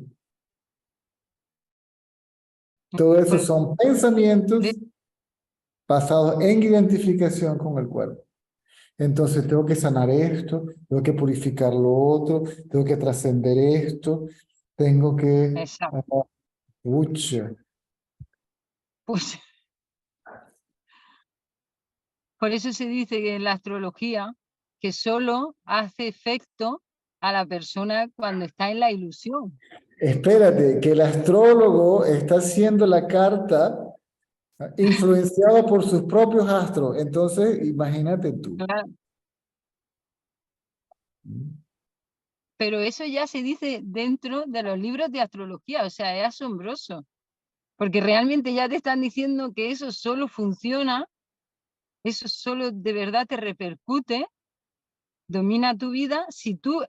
Todo eso son pensamientos basados en identificación con el cuerpo. Entonces tengo que sanar esto, tengo que purificar lo otro, tengo que trascender esto, tengo que... exacto. Pucha. Pues, por eso se dice que en la astrología que solo hace efecto a la persona cuando está en la ilusión. Espérate, que el astrólogo está haciendo la carta influenciado por sus propios astros. Entonces, imagínate tú. Claro. Pero eso ya se dice dentro de los libros de astrología, o sea, es asombroso, porque realmente ya te están diciendo que eso solo funciona, eso solo de verdad te repercute, domina tu vida si tú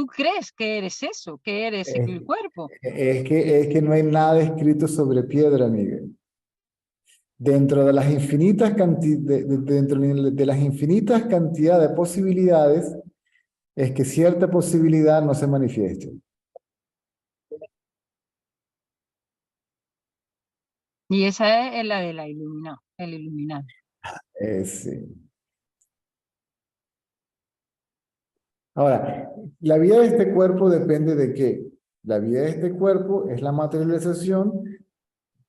crees que eres eso, que eres el Es, cuerpo. es que no hay nada escrito sobre piedra, Miguel. Dentro de las infinitas dentro de las infinitas cantidades de posibilidades, es que cierta posibilidad no se manifieste. Y esa es la de la iluminada, el iluminado. Sí. Ahora, la vida de este cuerpo depende de qué. La vida de este cuerpo es la materialización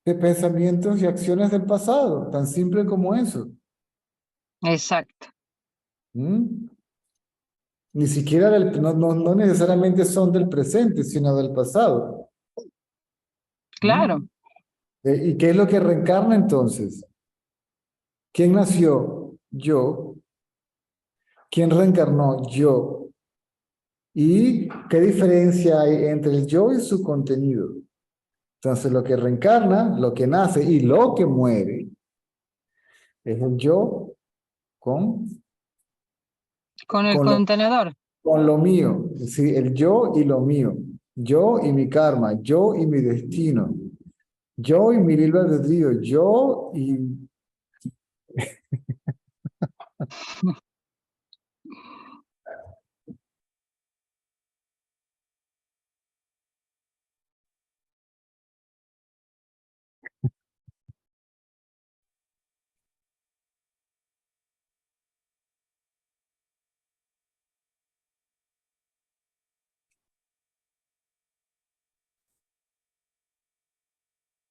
de pensamientos y acciones del pasado, tan simple como eso. Exacto. ¿Mm? Ni siquiera no necesariamente son del presente, sino del pasado. Claro, ¿Mm? ¿Y qué es lo que reencarna entonces? ¿Quién nació? Yo. ¿Quién reencarnó? Yo. ¿Y qué diferencia hay entre el yo y su contenido? Entonces, lo que reencarna, lo que nace y lo que muere es el yo con, con el con lo, contenedor. con lo mío. Sí, el yo y lo mío. Yo y mi karma. Yo y mi destino. Yo y mi libre albedrío. Yo y...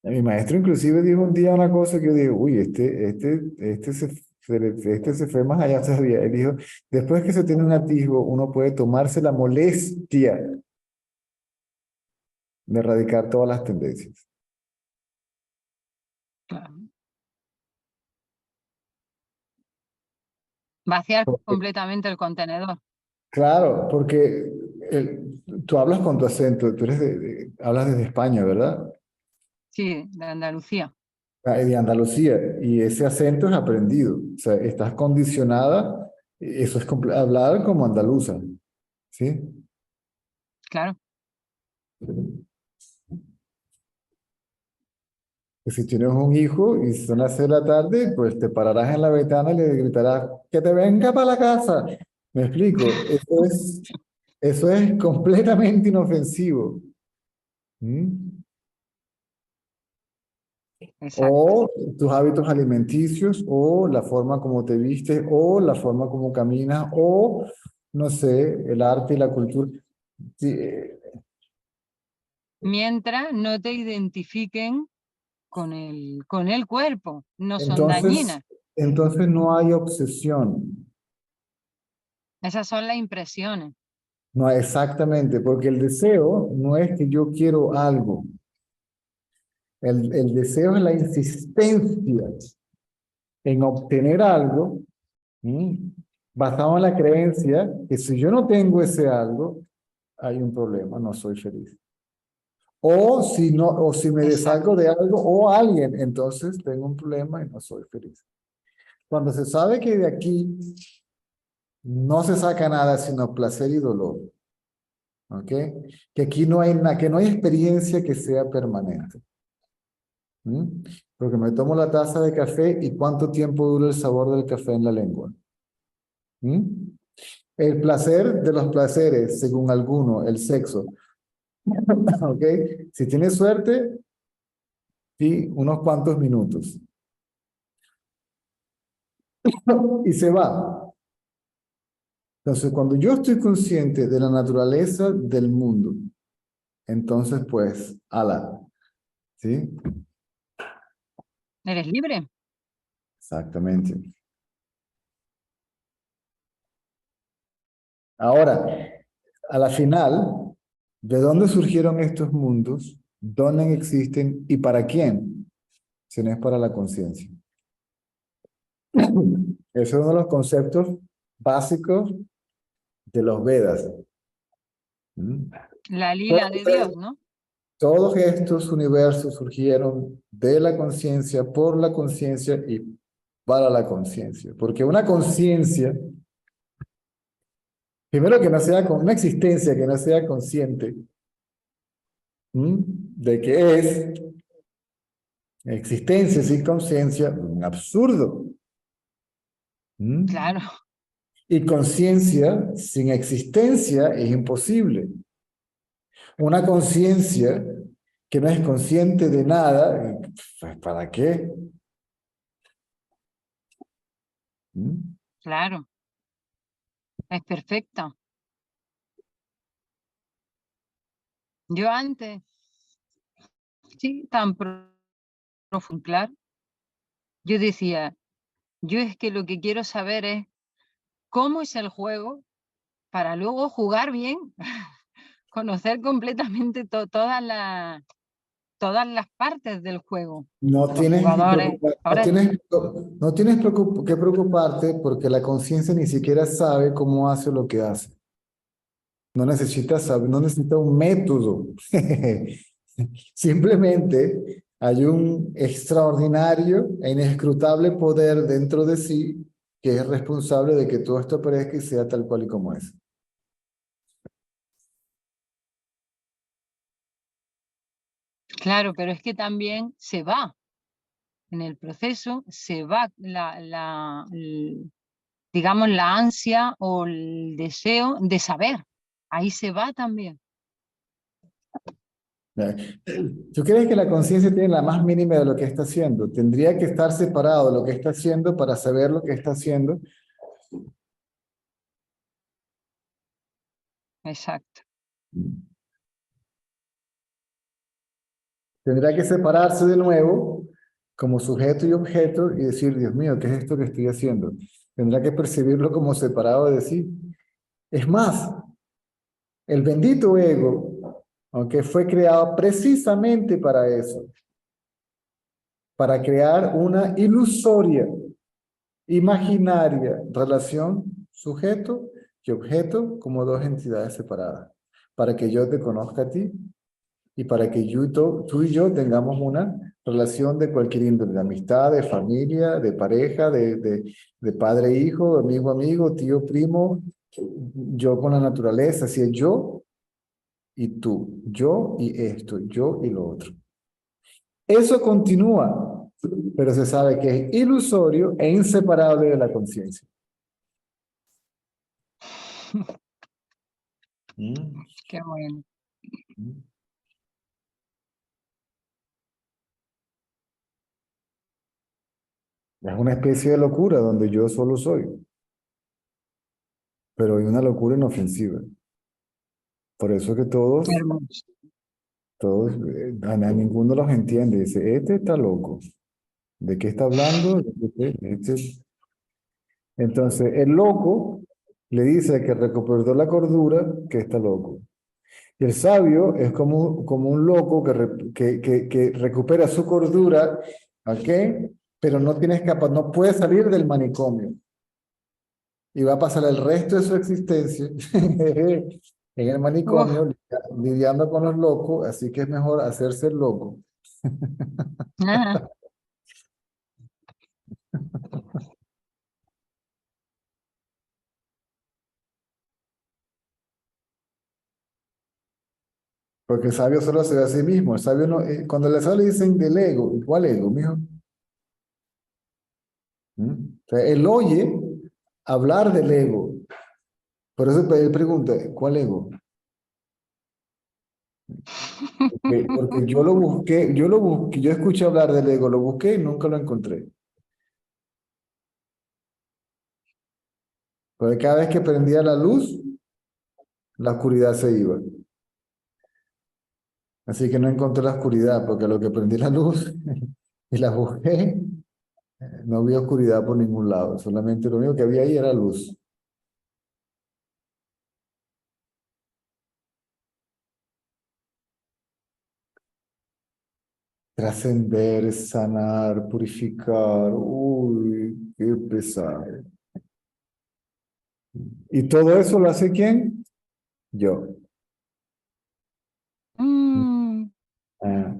Mi maestro inclusive dijo un día una cosa que yo digo, uy, este se fue más allá todavía. Él dijo, después que se tiene un atisbo, uno puede tomarse la molestia de erradicar todas las tendencias. Claro. Vaciar Porque, completamente el contenedor. claro, porque tú hablas con tu acento, tú eres hablas desde España, ¿verdad? Sí, de Andalucía. Ah, y de Andalucía, y ese acento es aprendido, o sea, estás condicionada, eso es hablar como andaluza, ¿sí? Claro. Que si tienes un hijo y son las 6 de la tarde, pues te pararás en la ventana y le gritarás, que te venga para la casa. ¿Me explico? Eso es completamente inofensivo. ¿Mm? Exacto. O tus hábitos alimenticios, o la forma como te vistes, o la forma como caminas, o, no sé, el arte y la cultura. Sí, Mientras no te identifiquen con el cuerpo, no son entonces, dañinas. entonces no hay obsesión. Esas son las impresiones. No, exactamente, porque el deseo no es que yo quiero algo. El deseo es la insistencia en obtener algo, ¿sí? Basado en la creencia que si yo no tengo ese algo, hay un problema, no soy feliz. O si no, o si me deshago Exacto. de algo o alguien, entonces tengo un problema y no soy feliz. Cuando se sabe que de aquí no se saca nada sino placer y dolor, ¿ok? Que aquí no hay que no hay experiencia que sea permanente. ¿Mm? Porque me tomo la taza de café y cuánto tiempo dura el sabor del café en la lengua. ¿Mm? El placer de los placeres, según alguno, el sexo. ¿Ok? Si tienes suerte, sí, unos cuantos minutos. Y se va. Entonces, cuando yo estoy consciente de la naturaleza del mundo, entonces, pues, ala. ¿Sí? ¿Eres libre? Exactamente. Ahora, a la final, ¿de dónde surgieron estos mundos? ¿Dónde existen y para quién? Si no es para la conciencia. Ese es uno de los conceptos básicos de los Vedas. ¿Mm? La lila de Dios, ¿no? Todos estos universos surgieron de la conciencia, por la conciencia y para la conciencia. Porque una conciencia, primero que no sea con una existencia que no sea consciente, ¿mm? De que es existencia sin conciencia, un absurdo. ¿Mm? Claro, Y conciencia sin existencia es imposible. Una conciencia que no es consciente de nada, pues, ¿para qué? ¿Mm? claro. Es perfecta. Yo antes, sí, tan profundo, claro, yo decía, yo es que lo que quiero saber es cómo es el juego para luego jugar bien, conocer completamente todas las partes del juego. No Los tienes que jugadores. Ahora, no tienes que preocuparte porque la conciencia ni siquiera sabe cómo hace lo que hace. No necesita saber, no necesita un método. Simplemente hay un extraordinario e inescrutable poder dentro de sí que es responsable de que todo esto aparezca y sea tal cual y como es. claro, pero es que también se va. En el proceso se va digamos, la ansia o el deseo de saber. Ahí se va también. ¿Tú crees que la conciencia tiene la más mínima de lo que está haciendo? Tendría que estar separado de lo que está haciendo para saber lo que está haciendo. Exacto. Tendrá que separarse de nuevo como sujeto y objeto y decir, Dios mío, ¿qué es esto que estoy haciendo? Tendrá que percibirlo como separado de sí. Es más, el bendito ego, aunque fue creado precisamente para eso, para crear una ilusoria, imaginaria relación sujeto y objeto como dos entidades separadas, para que yo te conozca a ti y para que tú y yo tengamos una relación de cualquier índole, de amistad, de familia, de pareja, de padre e hijo, amigo, amigo, tío, primo, yo con la naturaleza, así es yo y tú, yo y esto, yo y lo otro. Eso continúa, pero se sabe que es ilusorio e inseparable de la conciencia. Qué bueno. Es una especie de locura donde yo solo soy, pero hay una locura inofensiva. Por eso que Hermoso. a ninguno los entiende. Dice, este está loco. ¿De qué está hablando? Entonces, el loco le dice que recuperó la cordura que está loco. Y el sabio es como un loco que recupera su cordura, ¿ok? Pero no tiene no puede salir del manicomio. Y va a pasar el resto de su existencia en el Uf, manicomio lidiando con los locos, así que es mejor hacerse el loco. ah, Porque el sabio solo se ve a sí mismo. El sabio no, cuando el sabio le dicen del ego, ¿cuál ego, mijo? ¿Mm? O sea, él oye hablar del ego. Por eso él pregunta, ¿cuál ego? Porque yo escuché hablar del ego, lo busqué y nunca lo encontré. Porque cada vez que prendía la luz, la oscuridad se iba. Así que no encontré la oscuridad, porque a lo que prendí la luz y la busqué, no había oscuridad por ningún lado. Solamente lo único que había ahí era luz. Trascender, sanar, purificar. Uy, qué pesado. ¿Y todo eso lo hace quién? Yo. mm, Ah.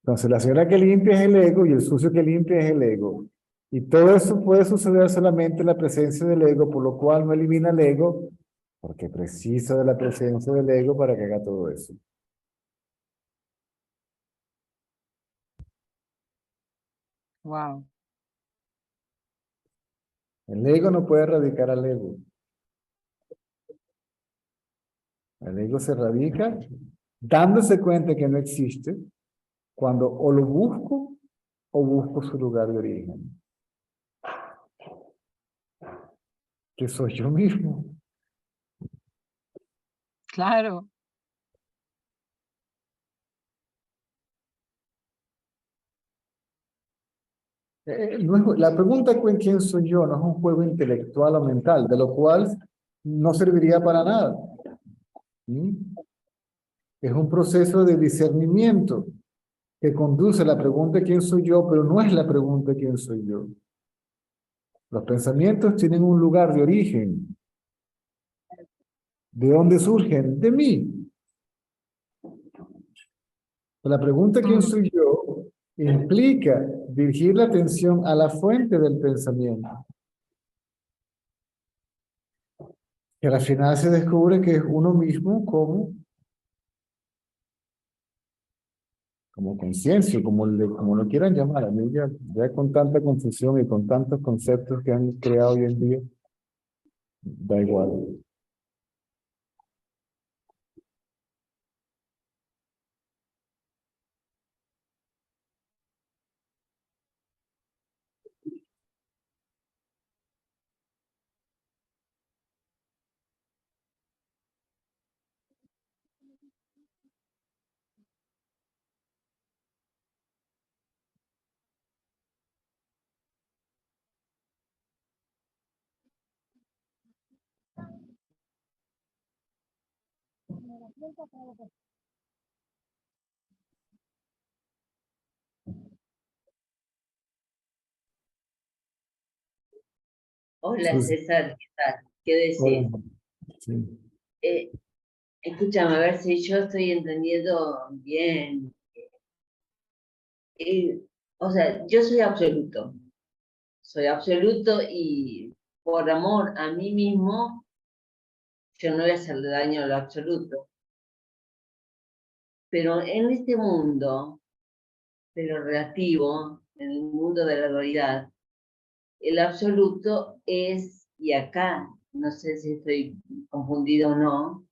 Entonces, la señora que limpia es el ego y el sucio que limpia es el ego. Y todo eso puede suceder solamente en la presencia del ego, por lo cual no elimina el ego, porque precisa de la presencia del ego para que haga todo eso. wow. El ego no puede erradicar al ego. El ego se radica dándose cuenta que no existe cuando o lo busco o busco su lugar de origen, que soy yo mismo. Claro. La pregunta ¿quién soy yo? No es un juego intelectual o mental, de lo cual no serviría para nada. ¿Mm? Es un proceso de discernimiento que conduce a la pregunta ¿quién soy yo? Pero no es la pregunta ¿quién soy yo? Los pensamientos tienen un lugar de origen. ¿De dónde surgen? De mí. La pregunta ¿quién soy yo? Implica dirigir la atención a la fuente del pensamiento. Que al final se descubre que es uno mismo como conciencia, como lo quieran llamar. A mí ya con tanta confusión y con tantos conceptos que han creado hoy en día, da igual. Hola Sí, César, ¿qué tal? ¿Qué hola. decís? Sí. Eh, Escúchame, a ver si yo estoy entendiendo bien. Eh, o sea, yo soy absoluto y por amor a mí mismo, yo no voy a hacerle daño a lo absoluto. Pero en este mundo, pero relativo, en el mundo de la dualidad, el absoluto es, y acá, no sé si estoy confundido o no,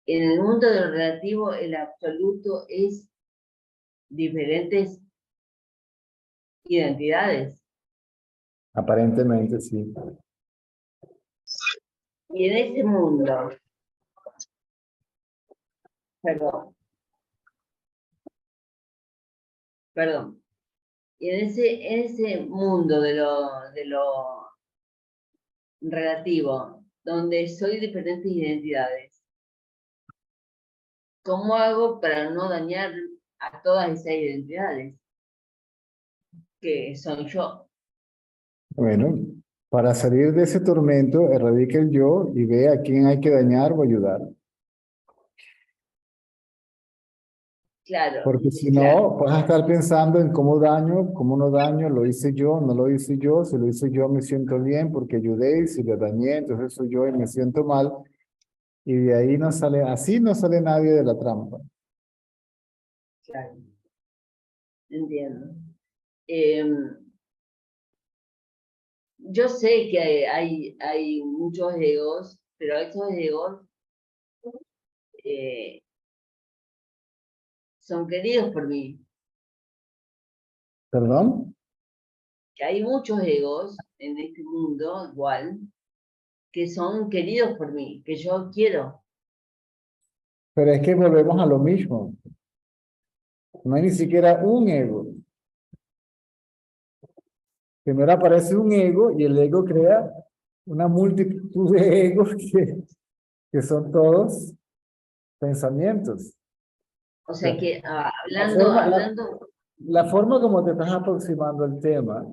en el mundo de lo relativo, el absoluto es diferentes identidades. Aparentemente sí. Y en ese mundo, perdón, y en ese mundo de lo relativo, donde soy diferentes identidades, ¿cómo hago para no dañar a todas esas identidades que son yo? Bueno, para salir de ese tormento, erradica el yo y ve a quién hay que dañar o ayudar. Claro, Porque si claro, no, vas a estar pensando en cómo daño, cómo no daño, lo hice yo, no lo hice yo, si lo hice yo me siento bien porque ayudé y si lo dañé, entonces soy yo y me siento mal. Y de ahí no sale, así no sale nadie de la trampa. claro, entiendo. Em, yo sé que hay muchos egos, pero esos egos eh, son queridos por mí. ¿Perdón? Que hay muchos egos en este mundo igual que son queridos por mí, que yo quiero. Pero es que volvemos a lo mismo. No hay ni siquiera un ego. Primero aparece un ego y el ego crea una multitud de egos que son todos pensamientos. O O sea, sea que la forma, la, hablando, la forma como te estás aproximando al tema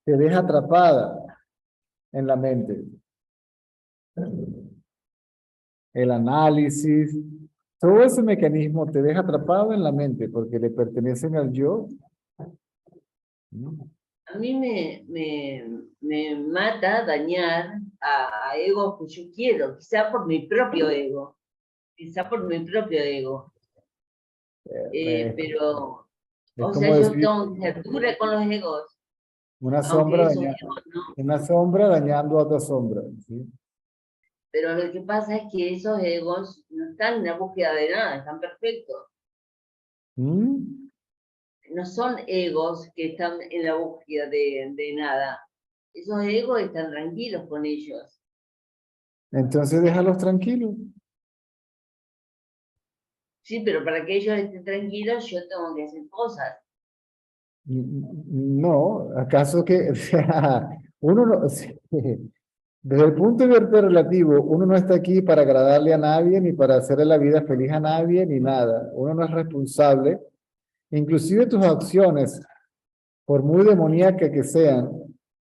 te deja atrapada en la mente. El análisis, todo ese mecanismo te deja atrapado en la mente porque le pertenecen al yo. a mí me mata dañar a egos que yo quiero, quizá por mi propio ego, quizá por mi propio ego. Eh, Pero, es o sea, como yo decir tengo que ser dura con los egos, una aunque sombra, esos egos no. una sombra dañando a otra sombra. ¿Sí? Pero lo que pasa es que esos egos no están en la búsqueda de nada, están perfectos. ¿Mm? No son egos que están en la búsqueda de nada. Esos egos están tranquilos con ellos. Entonces déjalos tranquilos. Sí, pero para que ellos estén tranquilos yo tengo que hacer cosas. No, ¿acaso que, o sea, uno no, sí, desde el punto de vista relativo, uno no está aquí para agradarle a nadie, ni para hacerle la vida feliz a nadie, ni nada. Uno no es responsable. Inclusive tus acciones, por muy demoníacas que sean,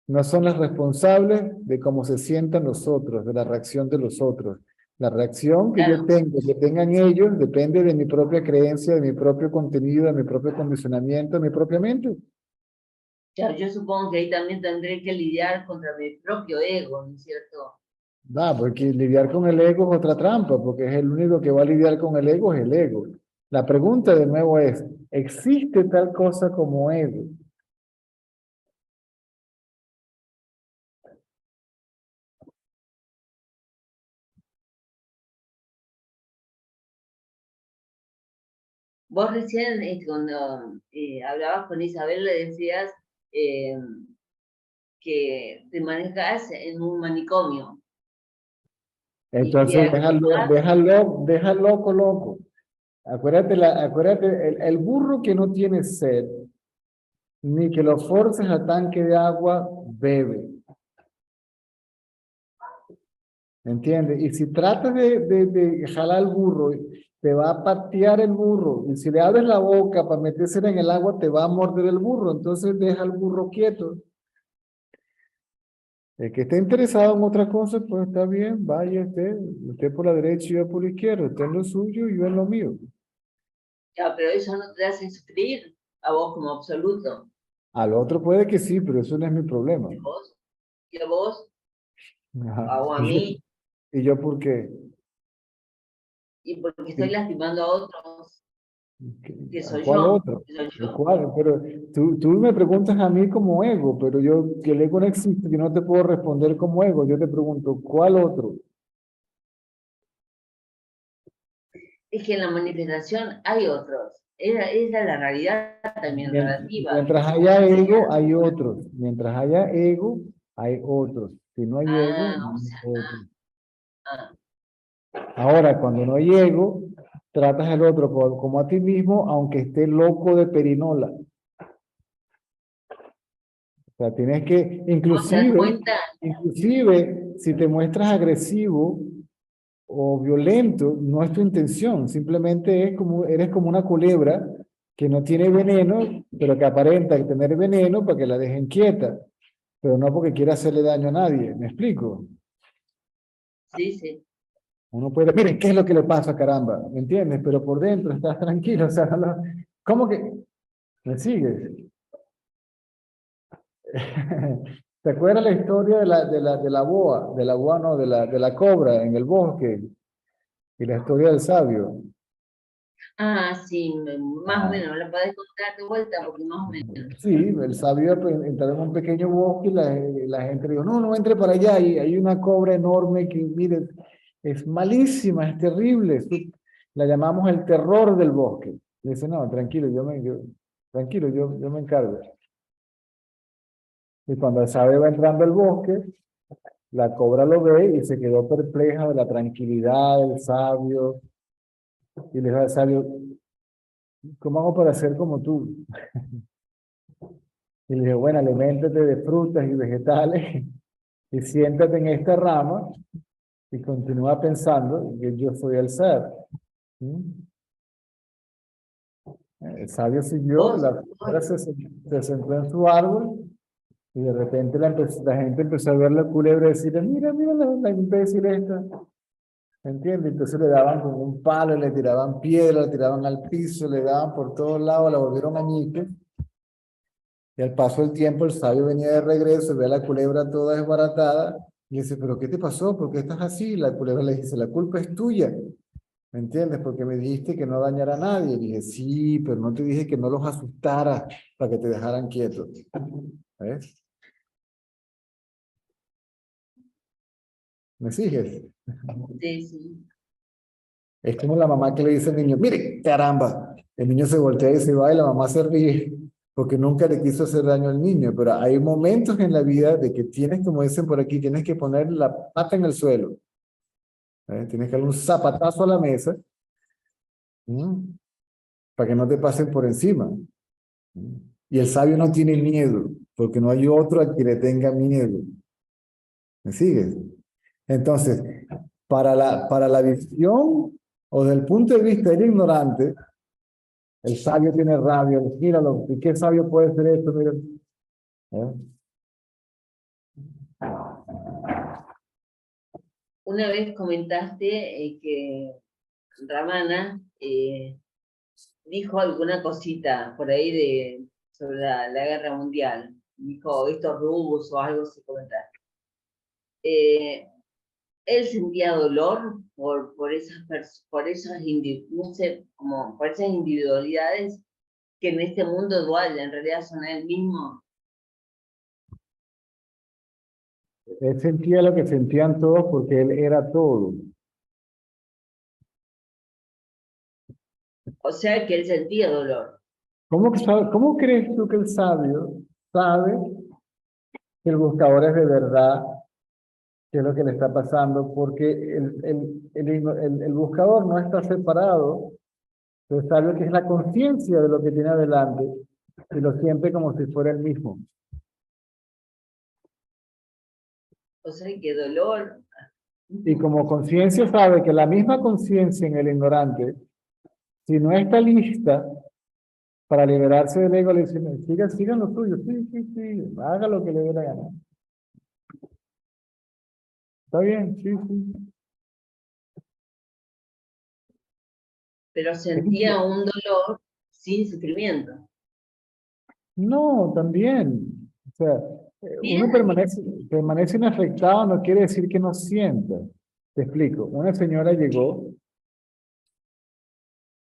no son las responsables de cómo se sientan los otros, de la reacción de los otros. La reacción que yo Claro, tengo, que tengan ellos, depende de mi propia creencia, de mi propio contenido, de mi propio condicionamiento, de mi propia mente. claro, yo supongo que ahí también tendré que lidiar contra mi propio ego, ¿no es cierto? Porque lidiar con el ego es otra trampa, porque es el único que va a lidiar con el ego es el ego. La pregunta de nuevo es, ¿existe tal cosa como ego? Vos recién, cuando hablabas con Isabel, le decías eh, que te manejas en un manicomio y que Entonces, actúas. déjalo loco. Acuérdate, el burro que no tiene sed, ni que lo forces a tanque de agua, bebe. ¿Entiendes? Y si tratas de jalar al burro, te va a patear el burro. Y si le abres la boca para meterse en el agua, te va a morder el burro. Entonces deja al burro quieto. El que esté interesado en otra cosa, pues está bien, vaya usted por la derecha y yo por la izquierda, usted en lo suyo y yo en lo mío. Ya, pero eso no te hace sufrir a vos como absoluto. Al otro puede que sí, pero eso no es mi problema. Y a vos, Ajá. o a mí, ¿Y yo por qué? y porque estoy lastimando a otros, que ¿A soy cuál yo, otro? que soy ¿A yo. cuál? Pero tú me preguntas a mí como ego, pero yo, que el ego no existe, yo no te puedo responder como ego. Yo te pregunto, ¿cuál otro? Es que en la manifestación hay otros. Esa es la realidad también relativa. Mientras haya ego, hay otros. Mientras haya ego, hay otros. Si no hay ego, Ah, no o hay sea, otros. ah, Ahora, cuando no hay ego, tratas al otro como a ti mismo, aunque esté loco de perinola. O sea, tienes que, vos te das cuenta, inclusive, si te muestras agresivo o violento, no es tu intención, simplemente es como, eres como una culebra que no tiene veneno, pero que aparenta tener veneno para que la dejen quieta, pero no porque quiera hacerle daño a nadie. ¿Me explico? sí, sí. Uno puede, miren, ¿qué es lo que le pasa, caramba? ¿Me entiendes? Pero por dentro estás tranquilo, o sea, ¿cómo que me sigues? ¿Te acuerdas la historia de la boa no, de la cobra en el bosque y la historia del sabio? Ah, sí, más o Ajá. menos, la podés contar de vuelta porque más o menos. Sí, el sabio entraba en un pequeño bosque y la gente le dijo, no, no entre para allá, y hay una cobra enorme que, mire, es malísima, es terrible, la llamamos el terror del bosque. Le dice, no, tranquilo, tranquilo, yo me encargo. Y cuando el sabio va entrando al bosque, la cobra lo ve y se quedó perpleja de la tranquilidad del sabio, y le dijo al sabio, ¿cómo hago para ser como tú? Y le dijo, bueno, aliméntate de frutas y vegetales y siéntate en esta rama y continúa pensando que yo soy el ser. ¿Mm? El sabio siguió, Vos, la culebra se sentó en su árbol y de repente la gente empezó a ver la culebra y decir, mira, mira la imbécil esta. ¿Entiendes? Entonces le daban con un palo, le tiraban piedra, le tiraban al piso, le daban por todos lados, la volvieron añicos. Y al paso del tiempo el sabio venía de regreso, ve a la culebra toda desbaratada y dice, ¿pero qué te pasó? ¿Por qué estás así? La culebra le dice, la culpa es tuya. ¿Me entiendes? Porque me dijiste que no dañara a nadie. Y dije, sí, pero no te dije que no los asustara para que te dejaran quietos. ¿Ves? ¿Me sigues? sí, sí. Es como la mamá que le dice al niño, mire, caramba. El niño se voltea y se va y la mamá se ríe porque nunca le quiso hacer daño al niño. Pero hay momentos en la vida de que tienes, como dicen por aquí, tienes que poner la pata en el suelo. Tienes que darle un zapatazo a la mesa, ¿m? Para que no te pasen por encima. ¿M? Y el sabio no tiene miedo, porque no hay otro a quien le tenga miedo. ¿Me sigues? Entonces, para la visión o desde el punto de vista del ignorante, el sabio tiene rabia. Míralo, ¿y qué sabio puede ser esto? Mira. ¿Eh? Una vez comentaste que Ramana dijo alguna cosita por ahí sobre la guerra mundial. Dijo estos rubos o algo se comentaste. Él sentía dolor por esas no sé, como por esas individualidades que en este mundo dual en realidad son él mismo. Él sentía lo que sentían todos porque él era todo. O sea que él sentía dolor. ¿Cómo crees tú que el sabio sabe que el buscador es de verdad? ¿Qué es lo que le está pasando? Porque el buscador no está separado del sabio, que es la conciencia de lo que tiene adelante, y lo siente como si fuera el mismo. O sea que dolor. Y como conciencia sabe que la misma conciencia en el ignorante, si no está lista para liberarse del ego, le dice, sigan lo suyo, sí, haga lo que le dé la gana. Está bien, sí. Pero sentía un dolor sin sufrimiento. No, también. O sea, uno Bien, permanece inafectado, no quiere decir que no sienta. Te explico. Una señora llegó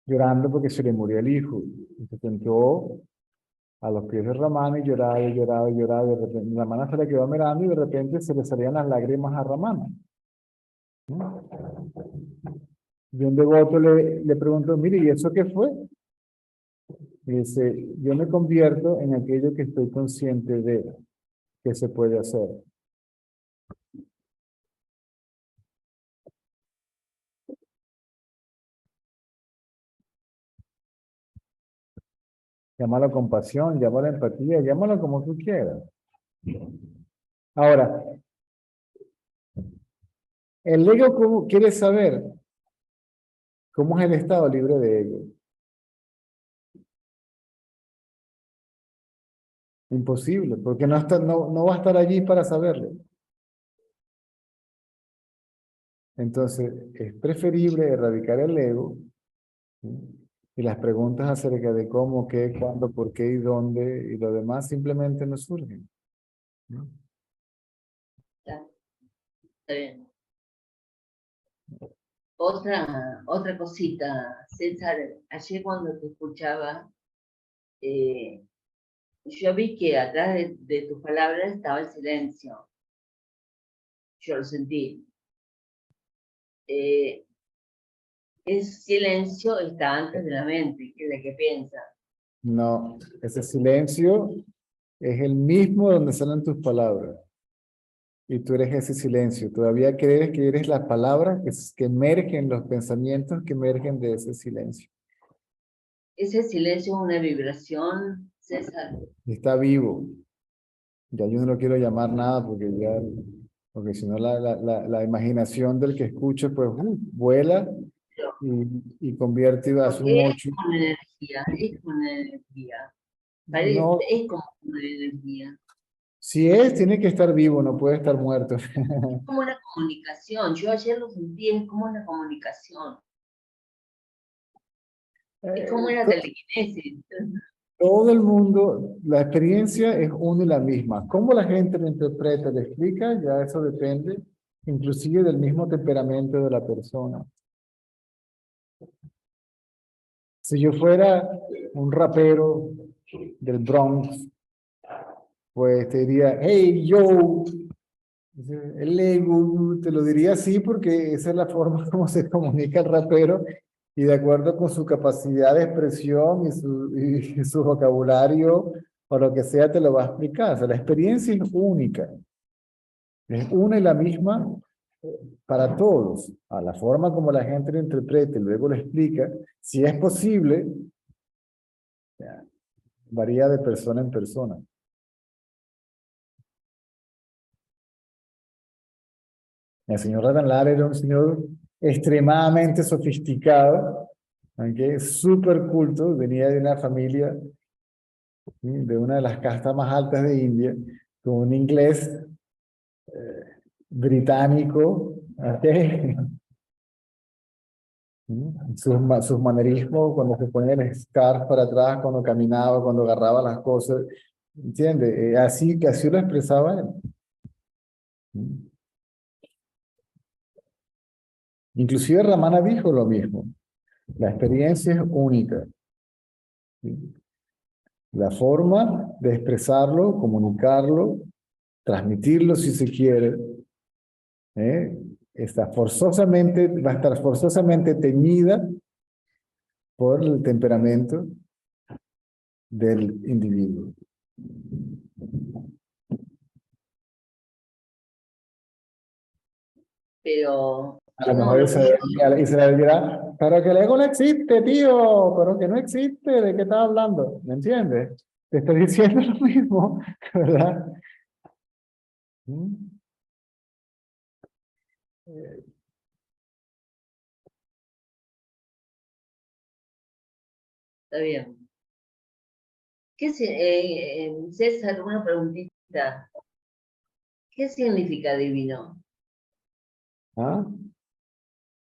llorando porque se le murió el hijo. Y se sentó a los pies de Ramana y lloraba. De repente, Ramana se le quedó mirando y de repente se le salían las lágrimas a Ramana. ¿No? Y un devoto le preguntó, mire, ¿y eso qué fue? Y dice, yo me convierto en aquello que estoy consciente de que se puede hacer. Llámalo compasión, llámalo empatía, llámalo como tú quieras. Ahora, el ego, ¿cómo quiere saber cómo es el estado libre de ego? Imposible, porque no va a estar allí para saberlo. Entonces, es preferible erradicar el ego, ¿sí? Y las preguntas acerca de cómo, qué, cuándo, por qué y dónde y lo demás simplemente no surgen, ¿no? está bien. Otra cosita, César, ayer cuando te escuchaba, yo vi que atrás de tus palabras estaba el silencio. Yo lo sentí. Ese silencio está antes de la mente, que es la que piensa. No, ese silencio es el mismo donde salen tus palabras. Y tú eres ese silencio. Todavía crees que eres las palabras que emergen, los pensamientos que emergen de ese silencio. Ese silencio es una vibración, César. Y está vivo. Ya yo no lo quiero llamar nada porque si no la imaginación del que escucha pues vuela y convierte a su Porque mocho. es como una energía. Parece, No, es como una energía. si es, tiene que estar vivo, no puede estar muerto. Es como una comunicación. Yo ayer lo sentí, es como una comunicación. Es como una telequinesis. Todo el mundo, la experiencia es una y la misma. Cómo la gente lo interpreta, lo explica, ya eso depende, inclusive del mismo temperamento de la persona. Si yo fuera un rapero del Bronx, pues te diría, hey, yo, el ego, te lo diría así porque esa es la forma como se comunica el rapero y de acuerdo con su capacidad de expresión y su vocabulario o lo que sea te lo va a explicar. O sea, la experiencia es única, es una y la misma para todos. A la forma como la gente lo interprete y luego lo explica, si es posible, Varía de persona en persona. El señor Ratan Lara era un señor extremadamente sofisticado, ¿ok? Súper culto, venía de una familia, ¿sí?, de una de las castas más altas de India, con un inglés británico, ¿ok? Sus manerismos, cuando se ponía el scarf para atrás, cuando caminaba, cuando agarraba las cosas, ¿entiendes? Así que así lo expresaba él. Inclusive Ramana dijo lo mismo. La experiencia es única. ¿Sí? La forma de expresarlo, comunicarlo, transmitirlo si se quiere, va a estar forzosamente teñida por el temperamento del individuo. Pero A lo no, mejor lo que yo Israel dirá, pero que el ego no existe, tío, pero que no existe, ¿de qué estás hablando? ¿Me entiendes? Te estoy diciendo lo mismo, ¿verdad? ¿Mm? está bien. César, una preguntita. ¿Qué significa divino? ¿Ah?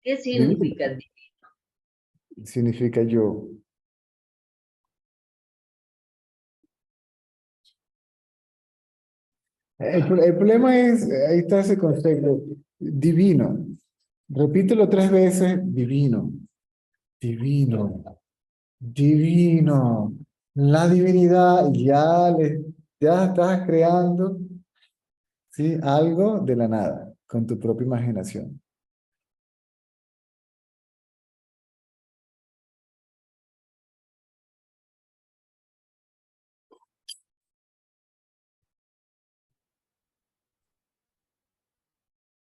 ¿Qué Divino significa divino? significa yo. El problema es, ahí está ese concepto, divino. Repítelo 3 veces, divino, divino, divino. La divinidad, ya estás creando, ¿sí?, algo de la nada, con tu propia imaginación.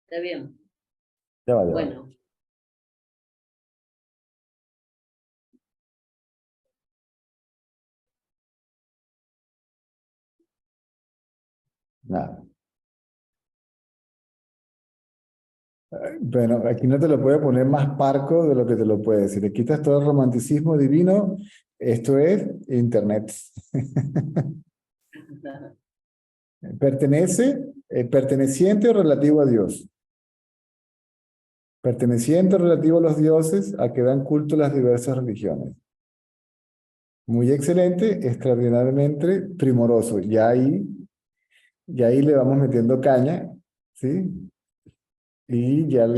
Está bien. Ya va, ya va. Bueno, Nada. Bueno, aquí no te lo puedo poner más parco de lo que te lo puede decir. Le quitas todo el romanticismo divino, esto es Internet. Perteneciente o relativo a Dios. Perteneciente o relativo a los dioses a que dan culto las diversas religiones. Muy excelente, extraordinariamente primoroso. Ya ahí le vamos metiendo caña, ¿sí? Y yo lo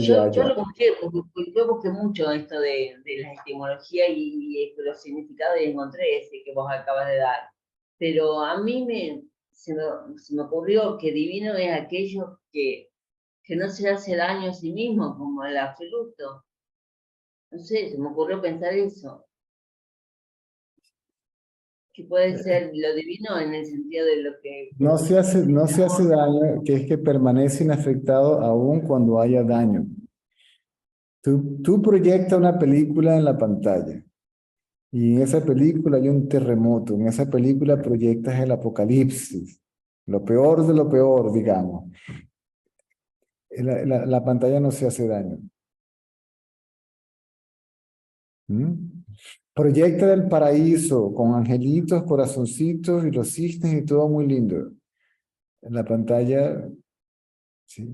busqué, porque yo busqué mucho esto de la etimología y los significados y encontré ese que vos acabas de dar. Pero a mí se me ocurrió que divino es aquello que no se hace daño a sí mismo, como el absoluto. No sé, se me ocurrió pensar eso. Que puede ser lo divino en el sentido de lo que... no se hace daño, que es que permanece inafectado aún cuando haya daño. Tú proyectas una película en la pantalla y en esa película hay un terremoto, en esa película proyectas el apocalipsis, lo peor de lo peor, digamos. La pantalla no se hace daño. ¿Mm? Proyecta el paraíso con angelitos, corazoncitos y los cisnes y todo muy lindo. En la pantalla, sí,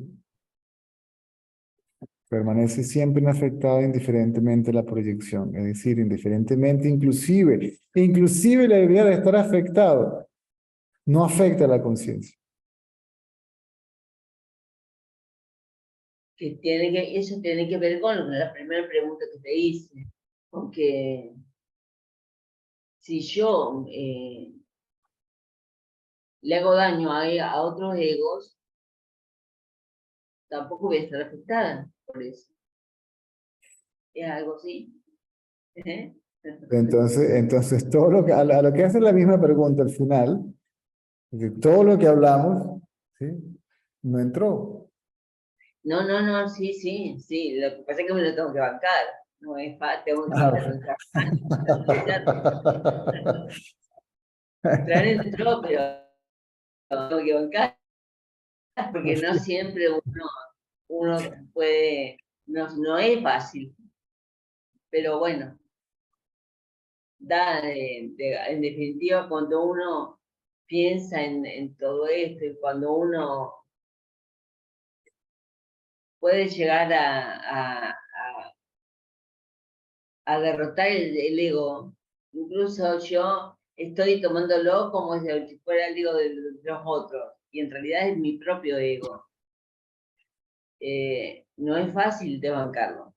permanece siempre inafectada indiferentemente la proyección, es decir, indiferentemente, inclusive la idea de estar afectado no afecta a la conciencia. Eso tiene que ver con la primera pregunta que te hice. Porque si yo le hago daño a otros egos, tampoco voy a estar afectada por eso. Es algo así. ¿Eh? Entonces a lo que hace la misma pregunta al final, de todo lo que hablamos, ¿sí?, no entró. No, sí, sí, sí. Lo que pasa es que me lo tengo que bancar. No es tengo que Ah, estar Entrar entró, pero no me equivocar, porque no siempre uno puede, no es fácil, pero bueno, en definitiva, cuando uno piensa en todo esto y cuando uno puede llegar a derrotar el ego, incluso yo estoy tomándolo como si fuera el ego de los otros, y en realidad es mi propio ego. No es fácil de bancarlo,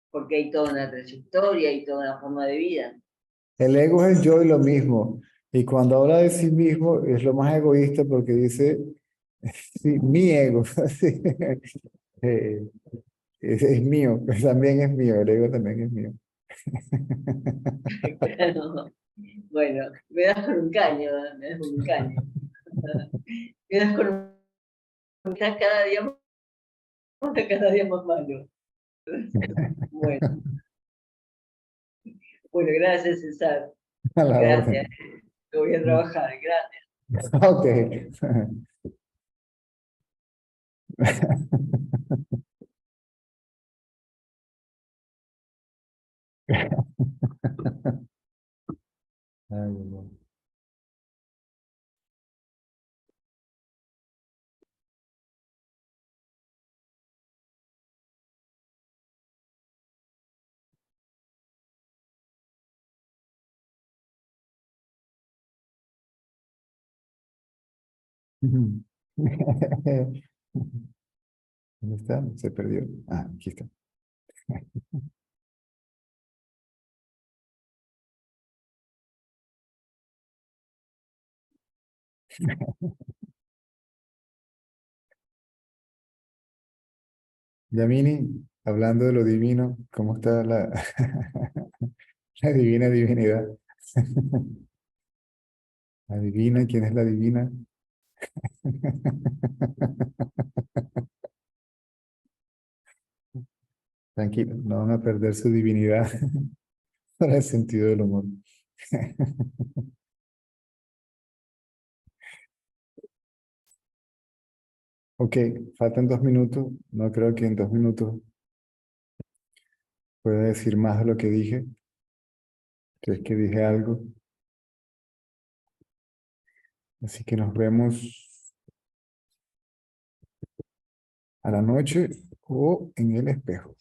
porque hay toda una trayectoria y toda una forma de vida. El ego es el yo y lo mismo. Y cuando habla de sí mismo es lo más egoísta porque dice, sí, mi ego. Sí. Eh, es mío, también es mío, el ego también es mío. Claro. Bueno, me das con un caño, me das con un caño. Me das con un... Estás cada día más malo. Bueno, bueno, gracias, César. A la Gracias. orden. Te voy a trabajar. Gracias. Ok. Ay, no. ¿Dónde está? Se perdió. Ah, aquí está. Yamini, hablando de lo divino, ¿cómo está la divina divinidad? La divina, ¿quién es la divina? Tranquilo, no van a perder su divinidad para el sentido del humor. Ok, faltan 2 minutos. No creo que en 2 minutos pueda decir más de lo que dije. Si es que dije algo. Así que nos vemos a la noche o en el espejo.